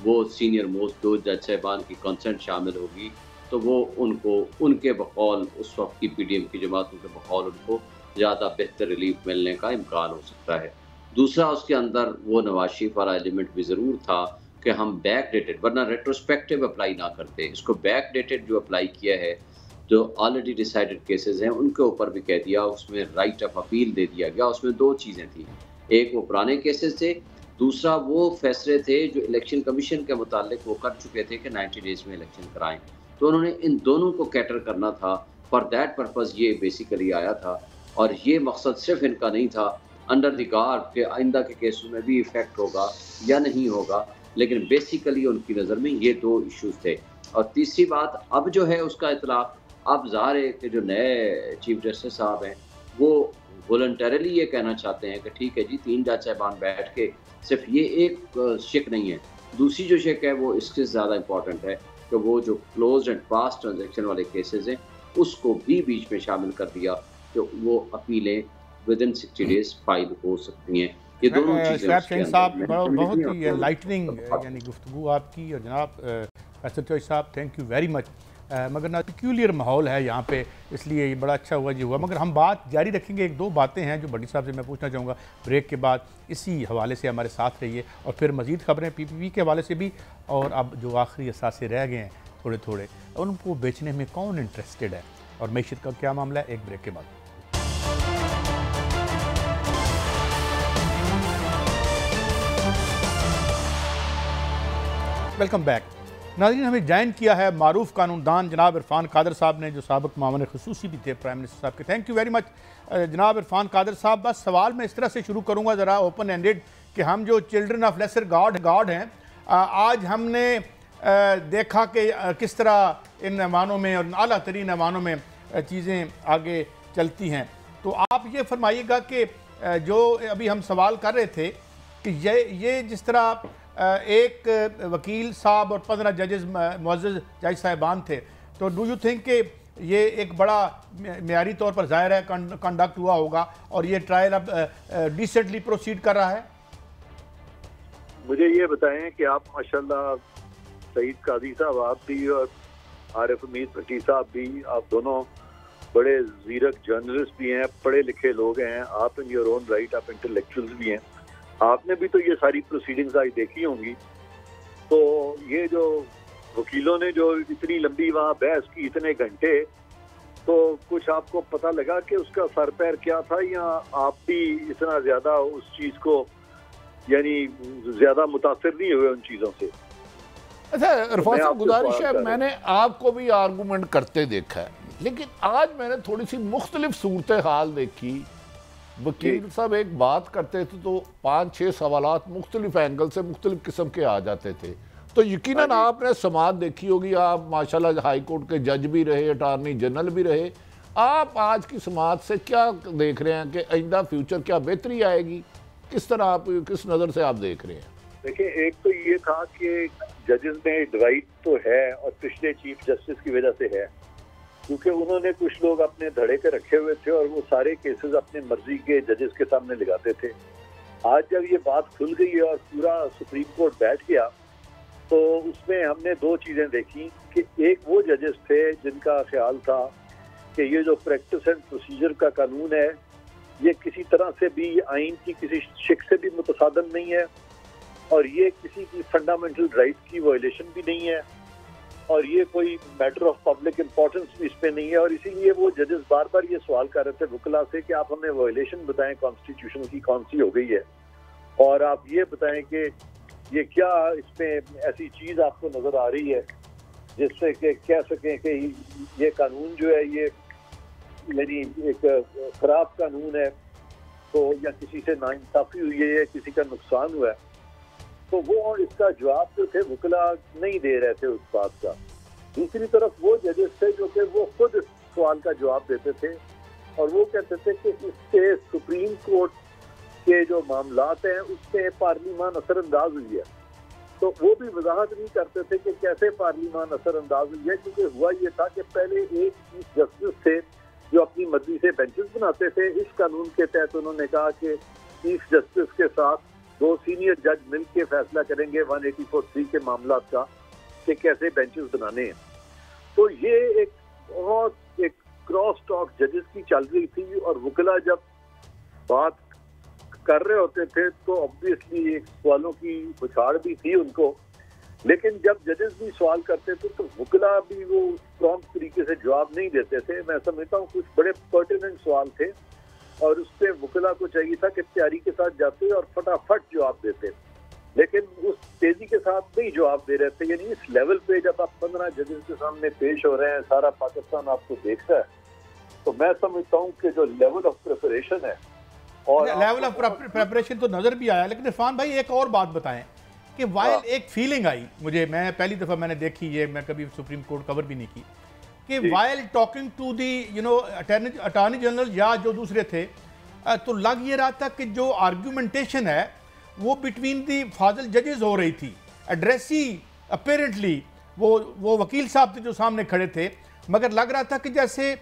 वो सीनियर मोस्ट 2 जज साहबान की कंसेंट शामिल होगी, तो वो उनको उनके बकौल उस वक्त की PDM की जमातों के बकौल उनको ज़्यादा बेहतर रिलीफ मिलने का इम्कान हो सकता है। दूसरा, उसके अंदर वो नवाज शरीफ वाला एलिमेंट भी ज़रूर था कि हम बैक डेटेड, वरना रेट्रोस्पेक्टिव अप्लाई ना करते, इसको बैक डेटेड जो अप्लाई किया है, जो ऑलरेडी डिसाइडेड केसेस हैं उनके ऊपर भी कह दिया, उसमें राइट ऑफ अपील दे दिया गया। उसमें 2 चीज़ें थी, एक वो पुराने केसेस थे, दूसरा वो फैसले थे जो इलेक्शन कमीशन के मुतालिक वो कर चुके थे कि 90 डेज़ में इलेक्शन कराएं। तो उन्होंने इन दोनों को कैटर करना था। फॉर दैट पर्पज़ ये बेसिकली आया था, और ये मकसद सिर्फ इनका नहीं था अंडर द गार्ड के आइंदा के केसों में भी इफेक्ट होगा या नहीं होगा, लेकिन बेसिकली उनकी नज़र में ये 2 इश्यूज थे। और तीसरी बात, अब जो है उसका इतलाक़, अब ज़ाहिर है कि जो नए चीफ जस्टिस साहब हैं वो वॉलंटरली ये कहना चाहते हैं कि ठीक है जी, 3 जज साहबान बैठ के, सिर्फ ये एक शिक नहीं है, दूसरी जो शिक है वो इससे ज़्यादा इम्पॉर्टेंट है कि वो जो क्लोज एंड पास ट्रांजेक्शन वाले केसेस हैं उसको भी बीच में शामिल कर दिया, तो वो अपीलें विद इन 60 डेज फाइल हो सकती हैं। ये दोनों चीज़ें साहब बहुत ही एनलाइटनिंग यानी गुफ्तगू आपकी, और जनाब फैसल साहब थैंक यू वेरी मच। मगर ना पिक्यूलियर माहौल है यहाँ पे, इसलिए ये बड़ा अच्छा हुआ जी हुआ। मगर हम बात जारी रखेंगे। 1-2 बातें हैं जो भट्टी साहब से मैं पूछना चाहूँगा ब्रेक के बाद, इसी हवाले से हमारे साथ रहिए, और फिर मज़ीद खबरें PPP के हवाले से भी, और अब जो आखिरी असासे रह गए हैं थोड़े थोड़े, उनको बेचने में कौन इंटरेस्टेड है और मैशियत का क्या मामला है, एक ब्रेक के बाद। वेलकम बैक नाज़रीन। हमें ज्वाइन किया है मारूफ कानूनदान जनाब इरफान कादर साहब ने, जो साबिक़ मामले ख़ुसूसी भी थे प्राइम मिनिस्टर साहब के। थैंक यू वेरी मच जनाब इरफान कादर साहब। बस सवाल मैं इस तरह से शुरू करूँगा, ज़रा ओपन एंडेड, कि हम जो चिल्ड्रन ऑफ लेसर गॉड हैं, आज हमने देखा कि किस तरह इन ऐवानों में और आला तरीन ऐवानों में चीज़ें आगे चलती हैं। तो आप ये फरमाइएगा कि जो अभी हम सवाल कर रहे थे कि ये जिस तरह एक वकील साहब और 15 जजेस मुअज़्ज़ज़ जज साहिबान थे, तो डू यू थिंक कि ये एक बड़ा मेयारी तौर पर ज़ाहिर है कंडक्ट हुआ होगा और ये ट्रायल अब डिसेंटली प्रोसीड कर रहा है? मुझे ये बताएं कि आप माशाल्लाह सईद काजी साहब, आप भी और आरिफ हमीद भट्टी साहब भी, आप दोनों बड़े ज़ीरक जर्नलिस्ट भी हैं, पढ़े लिखे लोग हैं, आप इन योर ओन राइट आप इंटेलेक्चुअल्स भी हैं, आपने भी तो ये सारी प्रोसीडिंग्स आज देखी होंगी। तो ये जो वकीलों ने जो इतनी लंबी वहाँ बहस की, इतने घंटे, तो कुछ आपको पता लगा कि उसका सर पैर क्या था, या आप भी इतना ज़्यादा उस चीज़ को यानी ज़्यादा मुतासिर नहीं हुए उन चीज़ों से? अच्छा इरफान साहब, गुजारिश है, सवाल कर मैंने आपको भी आर्गूमेंट करते देखा है, लेकिन आज मैंने थोड़ी सी मुख्तलिफ सूरत हाल देखी। वकील साहब एक बात करते थे तो 5-6 सवालात मुख्तलिफ एंगल से मुख्तलिफ किस्म के आ जाते थे। तो यकीनन आपने समात देखी होगी, आप माशाल्लाह हाई कोर्ट के जज भी रहे, अटार्नी जनरल भी रहे। आप आज की समात से क्या देख रहे हैं कि आइंदा फ्यूचर क्या बेहतरी आएगी, किस तरह आप, किस नज़र से आप देख रहे हैं? देखिए, एक तो ये था कि जजेस में डिवाइड तो है और पिछले चीफ जस्टिस की वजह से है, क्योंकि उन्होंने कुछ लोग अपने धड़े के रखे हुए थे और वो सारे केसेस अपने मर्जी के जजेस के सामने लगाते थे। आज जब ये बात खुल गई है और पूरा सुप्रीम कोर्ट बैठ गया, तो उसमें हमने दो चीजें देखी कि एक वो जजेस थे जिनका ख्याल था कि ये जो प्रैक्टिस एंड प्रोसीजर का कानून है ये किसी तरह से भी आइन की किसी शिक से भी मुतसादम नहीं है और ये किसी की फंडामेंटल राइट की वायलेशन भी नहीं है और ये कोई मैटर ऑफ पब्लिक इम्पोर्टेंस भी इसमें नहीं है। और इसीलिए वो जजेस बार बार ये सवाल कर रहे थे वकला से कि आप हमें वायलेशन बताएं कॉन्स्टिट्यूशन की कौन सी हो गई है, और आप ये बताएं कि ये क्या इसमें ऐसी चीज आपको नजर आ रही है जिससे कि कह सकें कि ये कानून जो है ये यानी एक खराब कानून है, तो या किसी से नाइंसाफी हुई है या किसी का नुकसान हुआ है। तो वो इसका जवाब जो थे वकला नहीं दे रहे थे उस बात का। दूसरी तरफ वो जजेस थे जो कि वो खुद इस सवाल का जवाब देते थे और वो कहते थे कि इससे सुप्रीम कोर्ट के जो मामलात हैं उसमें पार्लिमान असरअंदाज हुई है। तो वो भी वजाहत नहीं करते थे कि कैसे पार्लिमान असरअंदाज हुई है, क्योंकि हुआ ये था कि पहले एक चीफ जस्टिस थे जो अपनी मर्जी से बेंचेस बनाते थे। इस कानून के तहत उन्होंने कहा कि चीफ जस्टिस के साथ 2 सीनियर जज मिलकर फैसला करेंगे 184(3) के मामला का कि कैसे बेंचेस बनाने हैं। तो ये एक बहुत एक क्रॉस टॉक जजेस की चल रही थी और वकला जब बात कर रहे होते थे तो ऑब्वियसली एक सवालों की बुछाड़ भी थी उनको, लेकिन जब जजेस भी सवाल करते थे तो वकला भी वो प्रॉम्प्ट तरीके से जवाब नहीं देते थे। मैं समझता हूँ कुछ बड़े पर्टिनेंट सवाल थे और उस पर वकला को चाहिए था कि तैयारी के साथ जाते और फटाफट जवाब देते, लेकिन उस तेजी के साथ नहीं जवाब दे रहे थे। यानी इस लेवल पे जब आप 15 जजेस के सामने पेश हो रहे हैं, सारा पाकिस्तान आपको देखता है, तो मैं समझता हूँ कि जो लेवल ऑफ प्रिपरेशन है और लेवल ऑफ प्रिपरेशन तो नजर भी आया। लेकिन इरफान भाई एक और बात बताएं कि वाइल एक फीलिंग आई मुझे, मैं पहली दफ़ा मैंने देखी ये, मैं कभी सुप्रीम कोर्ट कवर भी नहीं की, कि while talking to the attorney general या जो दूसरे थे, तो लग ये रहा था कि जो आर्ग्यूमेंटेशन है वो बिटवीन दी फाजिल जजेस हो रही थी। एड्रेसी अपेरेंटली वो वकील साहब थे जो सामने खड़े थे, मगर लग रहा था कि जैसे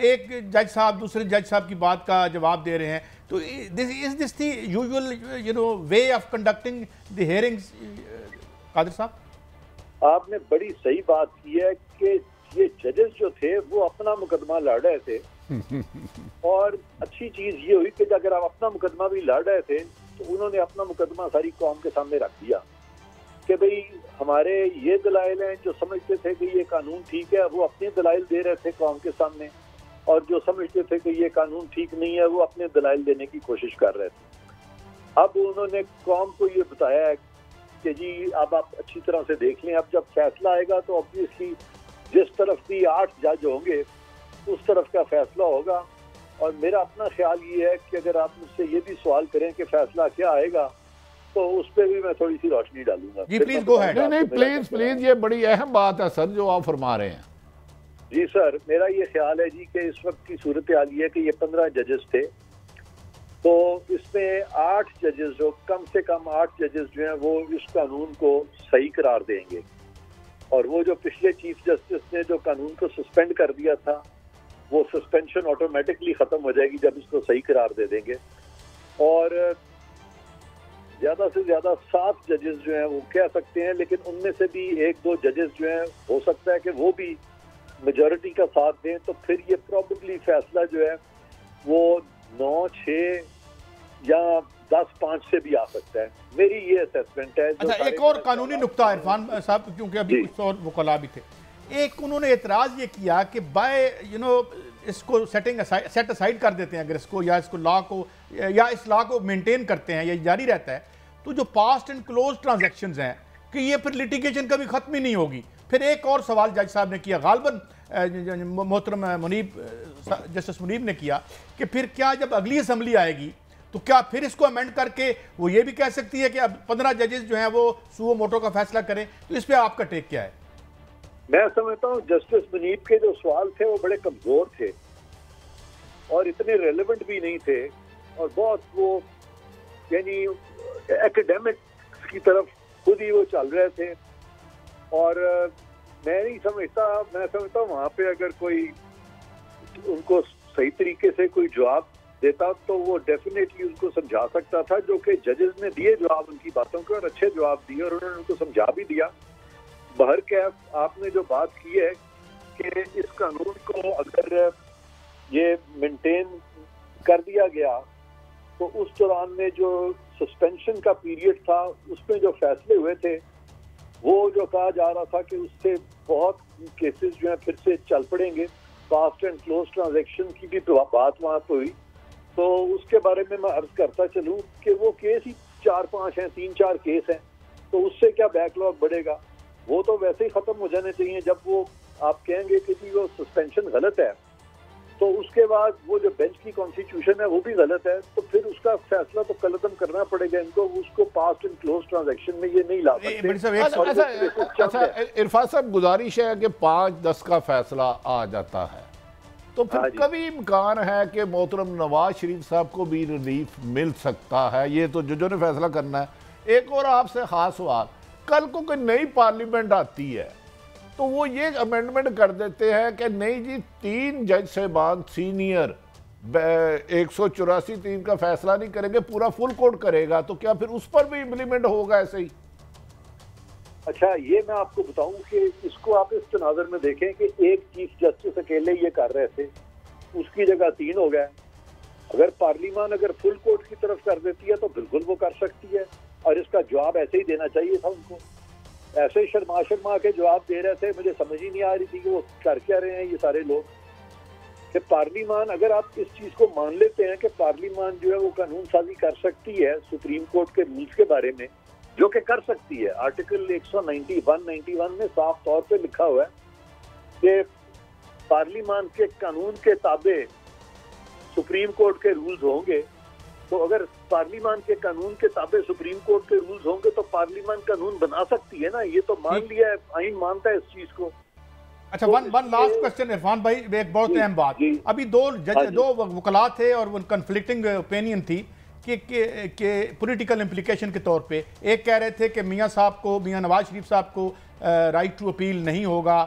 एक जज साहब दूसरे जज साहब की बात का जवाब दे रहे हैं। तो this the usual way of conducting the hearings? Qadir sahab, आपने बड़ी सही बात की है कि ये जजेस जो थे वो अपना मुकदमा लड़ रहे थे और अच्छी चीज ये हुई कि अगर आप अपना मुकदमा भी लड़ रहे थे तो उन्होंने अपना मुकदमा सारी कौम के सामने रख दिया कि भाई हमारे ये दलाइल हैं। जो समझते थे कि ये कानून ठीक है वो अपने दलाइल दे रहे थे कौम के सामने, और जो समझते थे कि ये कानून ठीक नहीं है वो अपने दलाइल देने की कोशिश कर रहे थे। अब उन्होंने कौम को ये बताया है कि जी अब आप अच्छी तरह से देख लें, अब जब फैसला आएगा तो ऑब्वियसली जिस तरफ भी 8 जज होंगे उस तरफ का फैसला होगा। और मेरा अपना ख्याल ये है कि अगर आप मुझसे ये भी सवाल करें कि फैसला क्या आएगा तो उस पर भी मैं थोड़ी सी रोशनी डालूंगा। जी प्लीज गो अहेड। नहीं प्लीज, ये बड़ी अहम बात है सर जो आप फरमा रहे हैं। जी सर, मेरा ये ख्याल है जी कि इस वक्त की सूरत हाल ये है कि ये 15 जजेस थे, तो इसमें 8 जजेस जो कम से कम 8 जजेस जो हैं वो इस कानून को सही करार देंगे, और वो जो पिछले चीफ जस्टिस ने जो कानून को सस्पेंड कर दिया था वो सस्पेंशन ऑटोमेटिकली खत्म हो जाएगी जब इसको सही करार दे देंगे। और ज्यादा से ज्यादा 7 जजेस जो हैं वो कह सकते हैं, लेकिन उनमें से भी 1-2 जजेस जो हैं हो सकता है कि वो भी मेजॉरिटी का साथ दें, तो फिर ये प्रॉबेबली फैसला जो है वो 9-6 या 10-5 से भी आ सकता है। मेरी ये असेसमेंट है। अच्छा, एक और कानूनी नुक्ता इरफान साहब, क्योंकि अभी कुछ और वकला भी थे, एक उन्होंने एतराज़ ये किया कि बाय इसको सेट असाइड कर देते हैं अगर इसको, या इसको लॉ को या इस लॉ को मेंटेन करते हैं या जारी रहता है, तो जो पास्ट एंड क्लोज ट्रांजैक्शंस हैं कि ये फिर लिटिगेशन कभी ख़त्म ही नहीं होगी। फिर एक और सवाल जज साहब ने किया, गालबन मोहतरम मुनीब जस्टिस मुनीब ने किया कि फिर क्या जब अगली असम्बली आएगी तो क्या फिर इसको अमेंड करके वो ये भी कह सकती है कि अब 15 जजेस जो हैं वो सुओ मोटो का फैसला करें? तो इस पर आपका टेक क्या है? मैं समझता हूँ जस्टिस मुनीब के जो सवाल थे वो बड़े कमजोर थे और इतने रेलेवेंट भी नहीं थे और बहुत वो यानी एकेडमिक्स की तरफ खुद ही वो चल रहे थे और मैं समझता हूँ वहाँ पे अगर कोई उनको सही तरीके से कोई जवाब देता तो वो डेफिनेटली उनको समझा सकता था, जो कि जजेस ने दिए जवाब उनकी बातों के और अच्छे जवाब दिए और उन्होंने उनको समझा भी दिया। बहर कैफ आपने जो बात की है कि इस कानून को अगर ये मेंटेन कर दिया गया तो उस दौरान में जो सस्पेंशन का पीरियड था उसमें जो फैसले हुए थे वो जो कहा जा रहा था कि उससे बहुत केसेस जो है फिर से चल पड़ेंगे, फास्ट एंड क्लोज ट्रांजैक्शन की भी तो बात वहाँ पर हुई। तो उसके बारे में मैं अर्ज करता चलूँ कि वो केस ही 4-5 हैं, 3-4 केस हैं, तो उससे क्या बैकलॉग बढ़ेगा? वो तो वैसे ही खत्म हो जाने चाहिए। जब वो आप कहेंगे कि वो सस्पेंशन गलत है तो उसके बाद वो जो बेंच की कॉन्स्टिट्यूशन है वो भी गलत है, तो फिर उसका फैसला तो कलअदम करना पड़ेगा इनको, उसको पास्ट एंड क्लोज ट्रांजैक्शन में ये नहीं ला सकते। अच्छा इरफान साहब, गुजारिश है कि 5-10 का फैसला आ जाता है तो फिर कभी इम्कान है कि मोहतरम नवाज शरीफ साहब को भी रिलीफ मिल सकता है? ये तो जजों ने फैसला करना है। एक और आपसे खास सवाल, कल को कोई नई पार्लियामेंट आती है तो वो ये अमेंडमेंट कर देते हैं कि नहीं जी 3 जज साहिबान सीनियर 184(3) का फैसला नहीं करेंगे, पूरा फुल कोर्ट करेगा, तो क्या फिर उस पर भी इम्प्लीमेंट होगा ऐसे ही? अच्छा, ये मैं आपको बताऊं कि इसको आप इस तनाजर में देखें कि एक चीफ जस्टिस अकेले ये कर रहे थे, उसकी जगह 3 हो गए। अगर पार्लियामान अगर फुल कोर्ट की तरफ कर देती है तो बिल्कुल वो कर सकती है और इसका जवाब ऐसे ही देना चाहिए था उनको। ऐसे शर्मा के जवाब दे रहे थे, मुझे समझ ही नहीं आ रही थी कि वो कर क्या रहे हैं ये सारे लोग। कि पार्लियामान, अगर आप इस चीज को मान लेते हैं कि पार्लियामान जो है वो कानून साजी कर सकती है सुप्रीम कोर्ट के रूल्स के बारे में, जो कि कर सकती है, आर्टिकल 191 में साफ तौर पे लिखा हुआ है कि पार्लियामान के कानून के ताबे सुप्रीम कोर्ट के रूल्स होंगे, तो अगर पार्लियामान के कानून के ताबे सुप्रीम कोर्ट के रूल्स होंगे तो पार्लियामान कानून बना सकती है ना। ये तो मान लिया है, आइन मानता है इस चीज को। अच्छा, वन लास्ट क्वेश्चन इरफान भाई, एक बहुत अहम बात, अभी दो वकला थे और वो कन्फ्लिक्टिंग ओपिनियन थी कि पॉलिटिकल इम्प्लीकेशन के तौर पे एक कह रहे थे कि मियां नवाज शरीफ साहब को राइट टू अपील नहीं होगा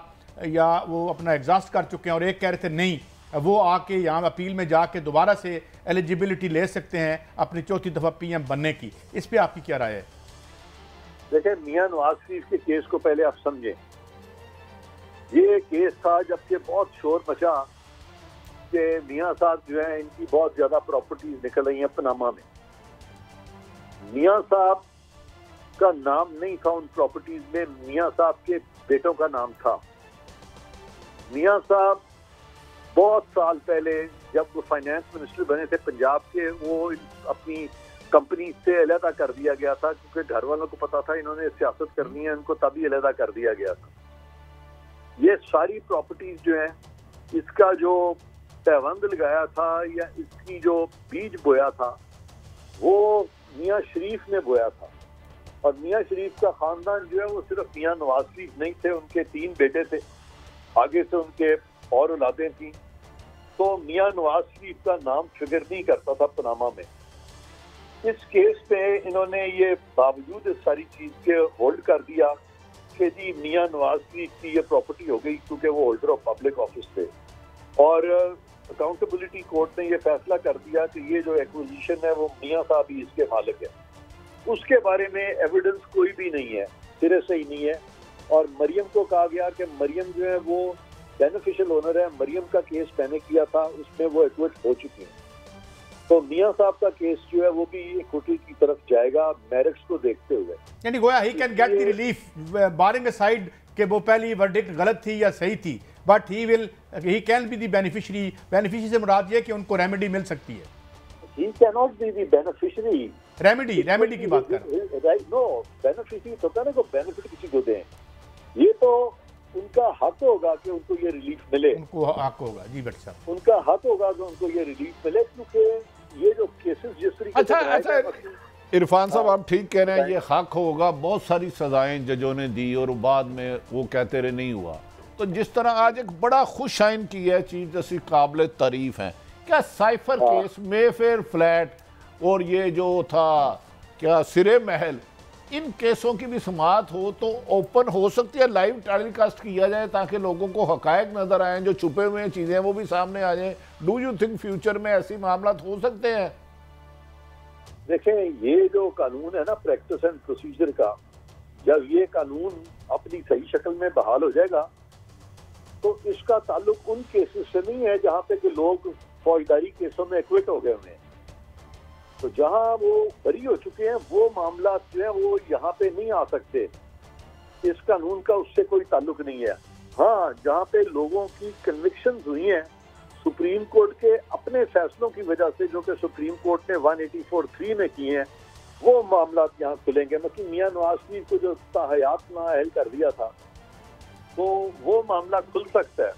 या वो अपना एग्जॉस्ट कर चुके हैं, और एक कह रहे थे नहीं, वो आके यहाँ अपील में जाके दोबारा से एलिजिबिलिटी ले सकते हैं अपनी 4थी दफ़ा PM बनने की। इस पे आपकी क्या राय है? देखिए, मियां नवाज शरीफ के केस को पहले आप समझें। ये केस था जबकि बहुत शोर मचा कि मियां साहब जो है इनकी बहुत ज्यादा प्रॉपर्टीज निकल रही हैं पनामा में। मियां साहब का नाम नहीं था उन प्रॉपर्टीज में, मियां साहब के बेटों का नाम था। मियां साहब बहुत साल पहले जब वो फाइनेंस मिनिस्टर बने थे पंजाब के, वो अपनी कंपनी से अलहदा कर दिया गया था क्योंकि घर वालों को पता था इन्होंने सियासत करनी है, उनको तभी अलहदा कर दिया गया था। ये सारी प्रॉपर्टीज जो हैं, इसका जो पैबंद लगाया था या इसकी जो बीज बोया था वो मियां शरीफ ने बोया था। और मियां शरीफ का खानदान जो है वो सिर्फ मियां नवाज शरीफ नहीं थे, उनके 3 बेटे थे, आगे से उनके और औलादें थी। तो मियां नवाज शरीफ का नाम फिगर नहीं करता था पनामा में। इस केस पे इन्होंने ये बावजूद इस सारी चीज के होल्ड कर दिया कि जी मियां नवाज शरीफ की ये प्रॉपर्टी हो गई क्योंकि वो होल्डर ऑफ पब्लिक ऑफिस थे। और अकाउंटेबिलिटी कोर्ट ने ये फैसला कर दिया कि ये जो एक्विजिशन है वो मियां साहब ही इसके मालिक है। उसके बारे में एविडेंस कोई भी नहीं है, सिरे से ही नहीं है। और मरियम को कहा गया कि मरियम जो है वो बेनिफिशियल ओनर है, मरियम का केस मैंने किया था, उसमें वो एक्विट हो चुकी है। तो मियां साहब का केस जो है वो भी इक्विटी की तरफ जाएगा मेरिट्स को देखते हुए। यानी गोया he can get the relief barring aside कि वो पहली वर्डिक्ट गलत थी या सही थी, but he can be the beneficiary. Beneficiary से मुराद ये कि उनको रेमेडी मिल सकती है। He cannot be the beneficiary remedy की बात कर, नो बेनिफिशियरी होता है ना, को बेनिफिट किसी को दें, ये तो उनका हक होगा कि उनको ये रिलीफ मिले, उनको हक होगा जी भट्टी साहब, उनका हक होगा कि उनको ये रिलीफ मिले, क्योंकि ये जो केसेस जिस तरीके से अच्छा इरफान साहब आप ठीक कह रहे हैं, ये हक होगा। बहुत सारी सजाएं जजों ने दी और बाद में वो कहते रहे नहीं हुआ। तो जिस तरह आज एक बड़ा खुश आइन की है चीज जैसी काबिल तारीफ है, क्या साइफर केस, मेफेयर फ्लैट और ये जो था क्या सिरे महल, इन केसों की भी समाअत हो तो ओपन हो सकती है, लाइव टेलीकास्ट किया जाए ताकि लोगों को हकायक नजर आए, जो छुपे हुए चीजें वो भी सामने आ जाए। डू यू थिंक फ्यूचर में ऐसी मामला हो सकते हैं? देखें, ये जो कानून है ना प्रैक्टिस एंड प्रोसीजर का, जब ये कानून अपनी सही शक्ल में बहाल हो जाएगा तो इसका ताल्लुक उन केसेस से नहीं है जहाँ पे कि लोग फौजदारी केसों में एक्विट हो गए हुए हैं। तो जहाँ वो बरी हो चुके हैं वो मामला जो है वो यहाँ पे नहीं आ सकते, इस कानून का उससे कोई ताल्लुक नहीं है। हाँ, जहाँ पे लोगों की कन्विक्शंस हुई हैं सुप्रीम कोर्ट के अपने फैसलों की वजह से, जो कि सुप्रीम कोर्ट ने 184(3) में किए हैं, वो मामला यहाँ खुलेंगे। मतलब मियां नवाज शरीफ को जो ताहयात नाअहल कर दिया था तो वो मामला खुल सकता है।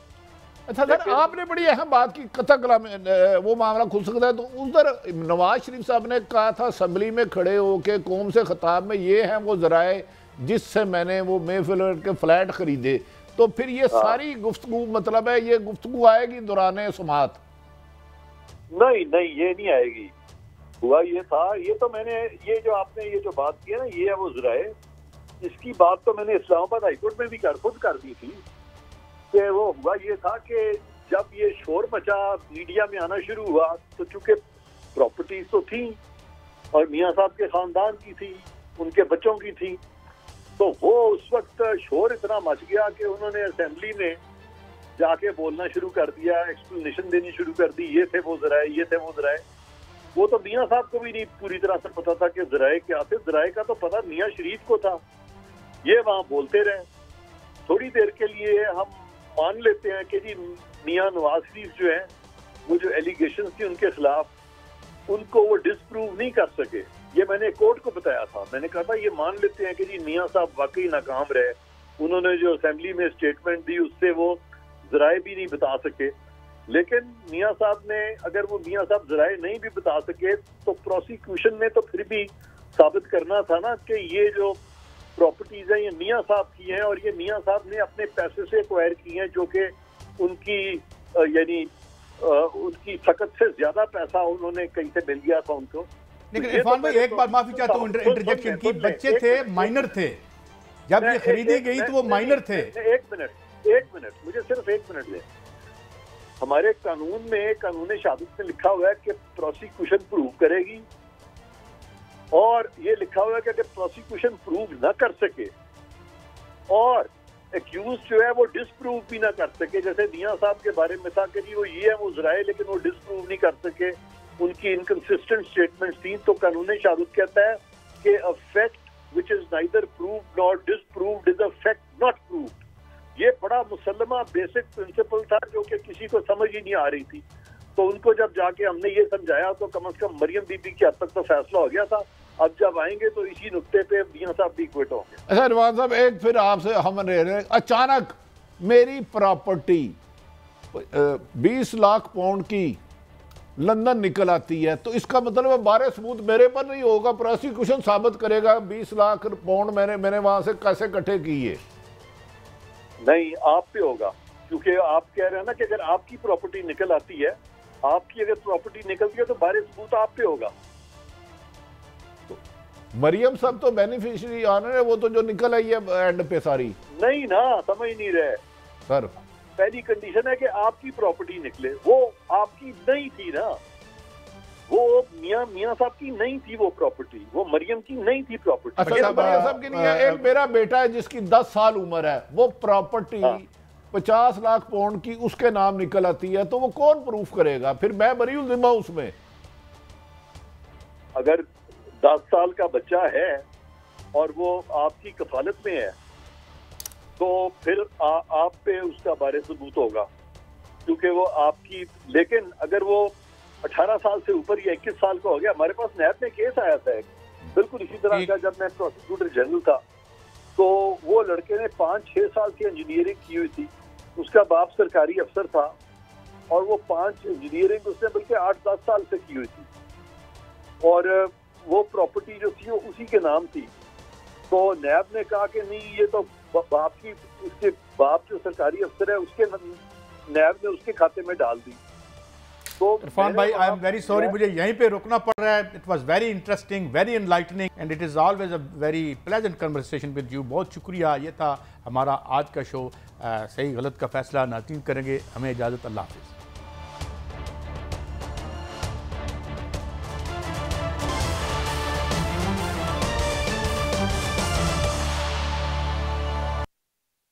अच्छा सर, आपने बड़ी अहम बात की, कथकला में वो मामला खुल सकता है। तो उधर नवाज शरीफ साहब ने कहा था असम्बली में खड़े होकर कौम से खिताब में, ये हैं वो जराए जिससे मैंने वो मेफेयर के फ्लैट खरीदे। तो फिर ये सारी गुफ्तगू, मतलब है ये गुफ्तगू आएगी दौरान समाअत? नहीं, ये नहीं आएगी। हुआ ये था, ये तो मैंने ये जो आपने ये जो बात की है ना, ये है वो जराए, इसकी बात तो मैंने इस्लामाबाद हाईकोर्ट में भी खुद कर दी थी कि वो हुआ ये था कि जब ये शोर मचा, मीडिया में आना शुरू हुआ, तो चूंकि प्रॉपर्टीज तो थी और मियां साहब के खानदान की थी, उनके बच्चों की थी, तो वो उस वक्त शोर इतना मच गया कि उन्होंने असेंबली में जाके बोलना शुरू कर दिया, एक्सप्लेनेशन देनी शुरू कर दी, ये थे वो जराए, ये थे वो जराए। वो तो मियां साहब को भी नहीं पूरी तरह से पता था कि जराए क्या थे। जराए का तो पता मियां शरीफ को था। ये वहां बोलते रहे, थोड़ी देर के लिए हम मान लेते हैं कि जी मियां नवाज शरीफ जो है, वो जो एलिगेशन थी उनके खिलाफ, उनको वो डिसप्रूव नहीं कर सके। ये मैंने कोर्ट को बताया था, मैंने कहा था ये मान लेते हैं कि जी मियां साहब वाकई नाकाम रहे, उन्होंने जो असेंबली में स्टेटमेंट दी उससे वो जराए भी नहीं बता सके। लेकिन मियां साहब ने, अगर वो मियां साहब जराए नहीं भी बता सके तो प्रोसिक्यूशन ने तो फिर भी साबित करना था ना कि ये जो प्रॉपर्टीज हैं ये मियां साहब की हैं और ये मियां साहब ने अपने पैसे से एक्वायर की हैं, जो कि उनकी यानी उनकी सकत से ज्यादा पैसा उन्होंने कहीं से मिल गया था उनको। लेकिन इरफान भाई एक बात माफी चाहता हूँ इंटरजेक्शन की, बच्चे थे, माइनर थे, जब ये खरीदी गई तो वो माइनर थे। एक मिनट मुझे सिर्फ 1 मिनट दे। हमारे कानून में, कानून शहादत में लिखा हुआ है कि प्रोसिक्यूशन प्रूव करेगी, और ये लिखा हुआ है कि अगर प्रोसिक्यूशन प्रूव ना कर सके और एक्यूज जो है वो डिसप्रूव भी ना कर सके, जैसे मियां साहब के बारे में था कि जी वो ये है वो जराए, लेकिन वो डिसप्रूव नहीं कर सके, उनकी इनकंसिस्टेंट स्टेटमेंट्स थी, तो कानून शहादत कहता है कि a fact which is neither proved nor disproved is a fact not proved. ये बड़ा मुसल्लमा बेसिक प्रिंसिपल था जो कि किसी को समझ ही नहीं आ रही थी। तो उनको जब जाके हमने ये समझाया तो कम से कम मरियम बीबी के हद तक तो फैसला हो गया था। अब जब आएंगे तो इसी नुक्ते पे मियां साहब भी क्विट होंगे। अच्छा रिजवान साहब, एक फिर आपसे हम रह रहे, अचानक मेरी प्रॉपर्टी 20 लाख पाउंड की लंदन निकल आती है, तो इसका मतलब है बारे सबूत मेरे पर नहीं होगा, प्रोसिक्यूशन साबित करेगा 20 लाख पाउंड मैंने वहां से कैसे इकट्ठे किए? नहीं, आप पे होगा, क्योंकि आप कह रहे हैं ना कि अगर आपकी प्रॉपर्टी निकल आती है, आपकी अगर प्रॉपर्टी निकलती है तो बारे सबूत आप पे होगा। तो मरियम साहब तो बेनिफिशियरी ऑनर है, वो तो जो निकल आई है एंड पे सारी। नहीं ना, समझ नहीं रहे सर। पहली कंडीशन है कि आपकी प्रॉपर्टी निकले, वो आपकी नहीं थी ना, वो मियां साहब की नहीं थी वो प्रॉपर्टी, वो मरियम की नहीं थी प्रॉपर्टी। अच्छा, मरियम साहब की नहीं है। एक मेरा बेटा है जिसकी 10 साल उम्र है, वो प्रॉपर्टी 50 लाख पाउंड की उसके नाम निकल आती है, तो वो कौन प्रूफ करेगा? फिर मैं बरीउल जिम्मा उसमें। अगर 10 साल का बच्चा है और वो आपकी कफालत में है तो फिर आप पे उसका बारे सबूत होगा, क्योंकि वो आपकी। लेकिन अगर वो 18 साल से ऊपर या 21 साल का हो गया। हमारे पास नैब में केस आया था बिल्कुल इसी तरह का, जब मैं प्रोसिक्यूटर जनरल था, तो वो लड़के ने 5-6 साल की इंजीनियरिंग की हुई थी, उसका बाप सरकारी अफसर था और वो 5 इंजीनियरिंग उसने बल्कि 8-10 साल से की हुई थी और वो प्रॉपर्टी जो थी वो उसी के नाम थी। तो नैब ने कहा कि नहीं, ये तो बाप की, उसके बाप जो सरकारी अफसर है उसके नैब ने उसके खाते में डाल दी। तो इरफान भाई, आई एम वेरी सॉरी, मुझे यहीं पे रुकना पड़ रहा है। It was very interesting, very enlightening and it is always a very pleasant conversation with you. बहुत शुक्रिया। ये था हमारा आज का शो। सही गलत का फैसला नाज़रीन करेंगे। हमें इजाज़त, अल्लाह हाफ़िज़।